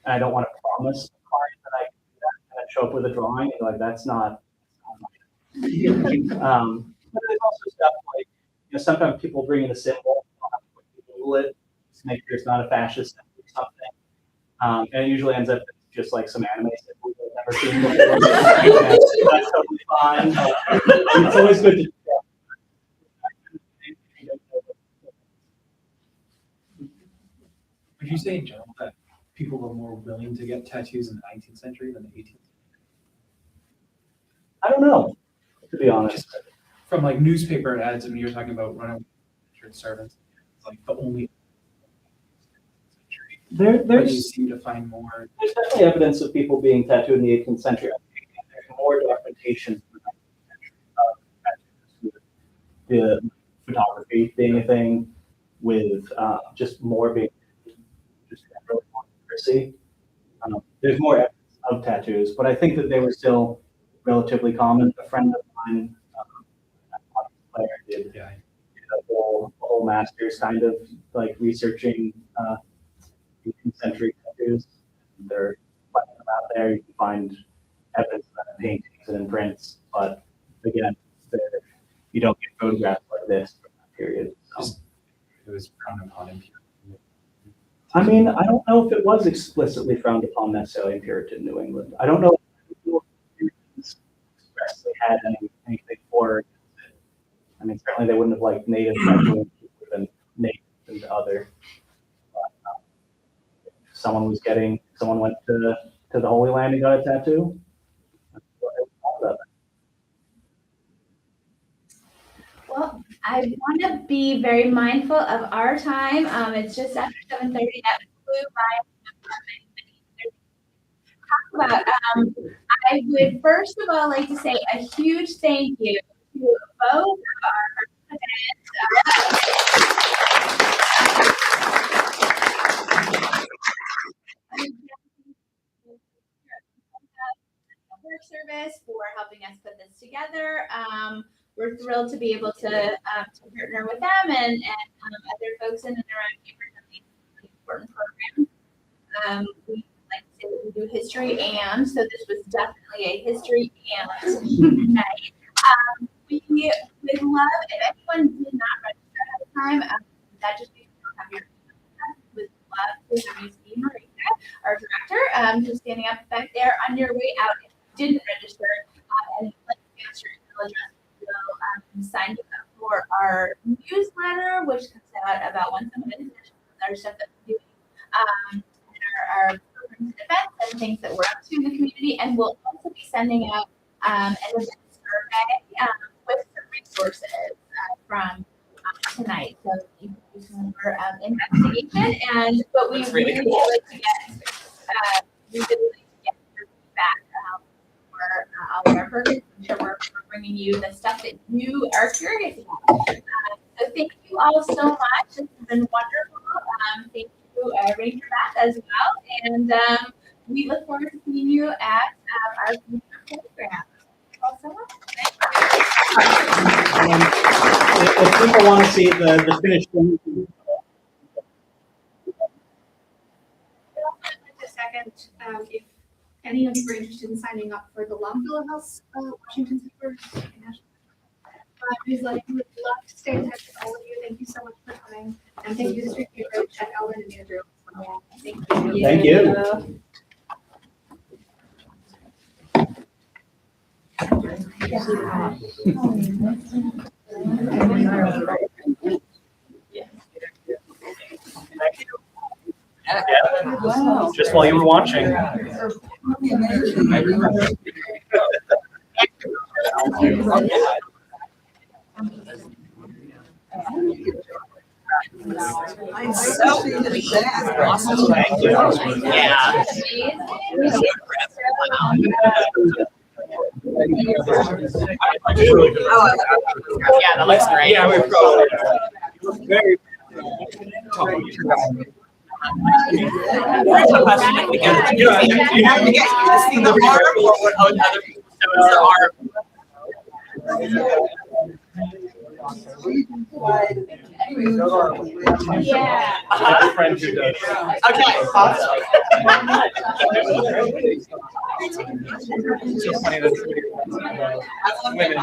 And I don't want to promise a client that I can do that and then show up with a drawing and like that's not. But there's also stuff like sometimes people bring in a symbol, I'll have to Google it to make sure it's not a fascist symbol or something, and it usually ends up just like some anime symbol I've never seen before. That's totally fine. It's always good to. Would you say in general that people were more willing to get tattoos in the 19th century than the 18th? I don't know, to be honest. Just from like newspaper ads, I mean, you're talking about runaway servants. It's like the only century. There's you seem to find more. There's definitely evidence of people being tattooed in the 18th century. There's more documentation in the 19th century of the photography being a thing, with just more being just really more accuracy. There's more evidence of tattoos, but I think that they were still relatively common. A friend of mine, a player, did a whole master's kind of like researching 18th century tattoos. They're finding them out there. You can find evidence of that in paintings and in prints, but again, you don't get photographs like this from that period. So. It was frowned upon in I mean, I don't know if it was explicitly frowned upon necessarily in Puritan New England. I don't know if Puritans expressly had anything for it. I mean, certainly they wouldn't have liked native tattooing than native and other. But, if someone went to the Holy Land and got a tattoo. That's what it was all about. Well, I want to be very mindful of our time. It's just after 7:30. That flew by. Talk about. I would first of all like to say a huge thank you to both of our service for helping us put this together. We're thrilled to be able to partner with them and other folks in and around Cambridge on these really important programs. We like to say that we do history and, so this was definitely a history and night. We would love, if anyone did not register at the time, that just means you don't have your would love to have you see Marika, our director, who's standing up back there on your way out. If you didn't register and like to answer your email address, we'll sign you up for our newsletter, which comes out about once a month, other stuff that we're doing, our programs and events and things that we're up to in the community. And we'll also be sending out an event survey with some resources from tonight. So you can do some more investigation. But we really like to get your feedback for all of our programs. I'm sure we're bringing you the stuff that you are curious about. So thank you all so much. This has been wonderful. Thank you, Ranger Beth, as well. And we look forward to seeing you at our program. If people want to see the finished thing, a second, if any of you are interested in signing up for the Longfellow House Washington Center newsletter, we would love to stay in touch with all of you. Thank you so much for coming, and thank you to Street Cambridge and Ellen and Andrew. Thank you. Thank you. Wow. Just while you were watching. I'm so Awesome. Thank you. Yeah. Yeah, that looks great. Yeah, we're probably very. Here's a question: if we go to the museum, do you guys get to see the art, or what other shows there are? Yeah. I have a friend who does. Okay, awesome. It's so funny that women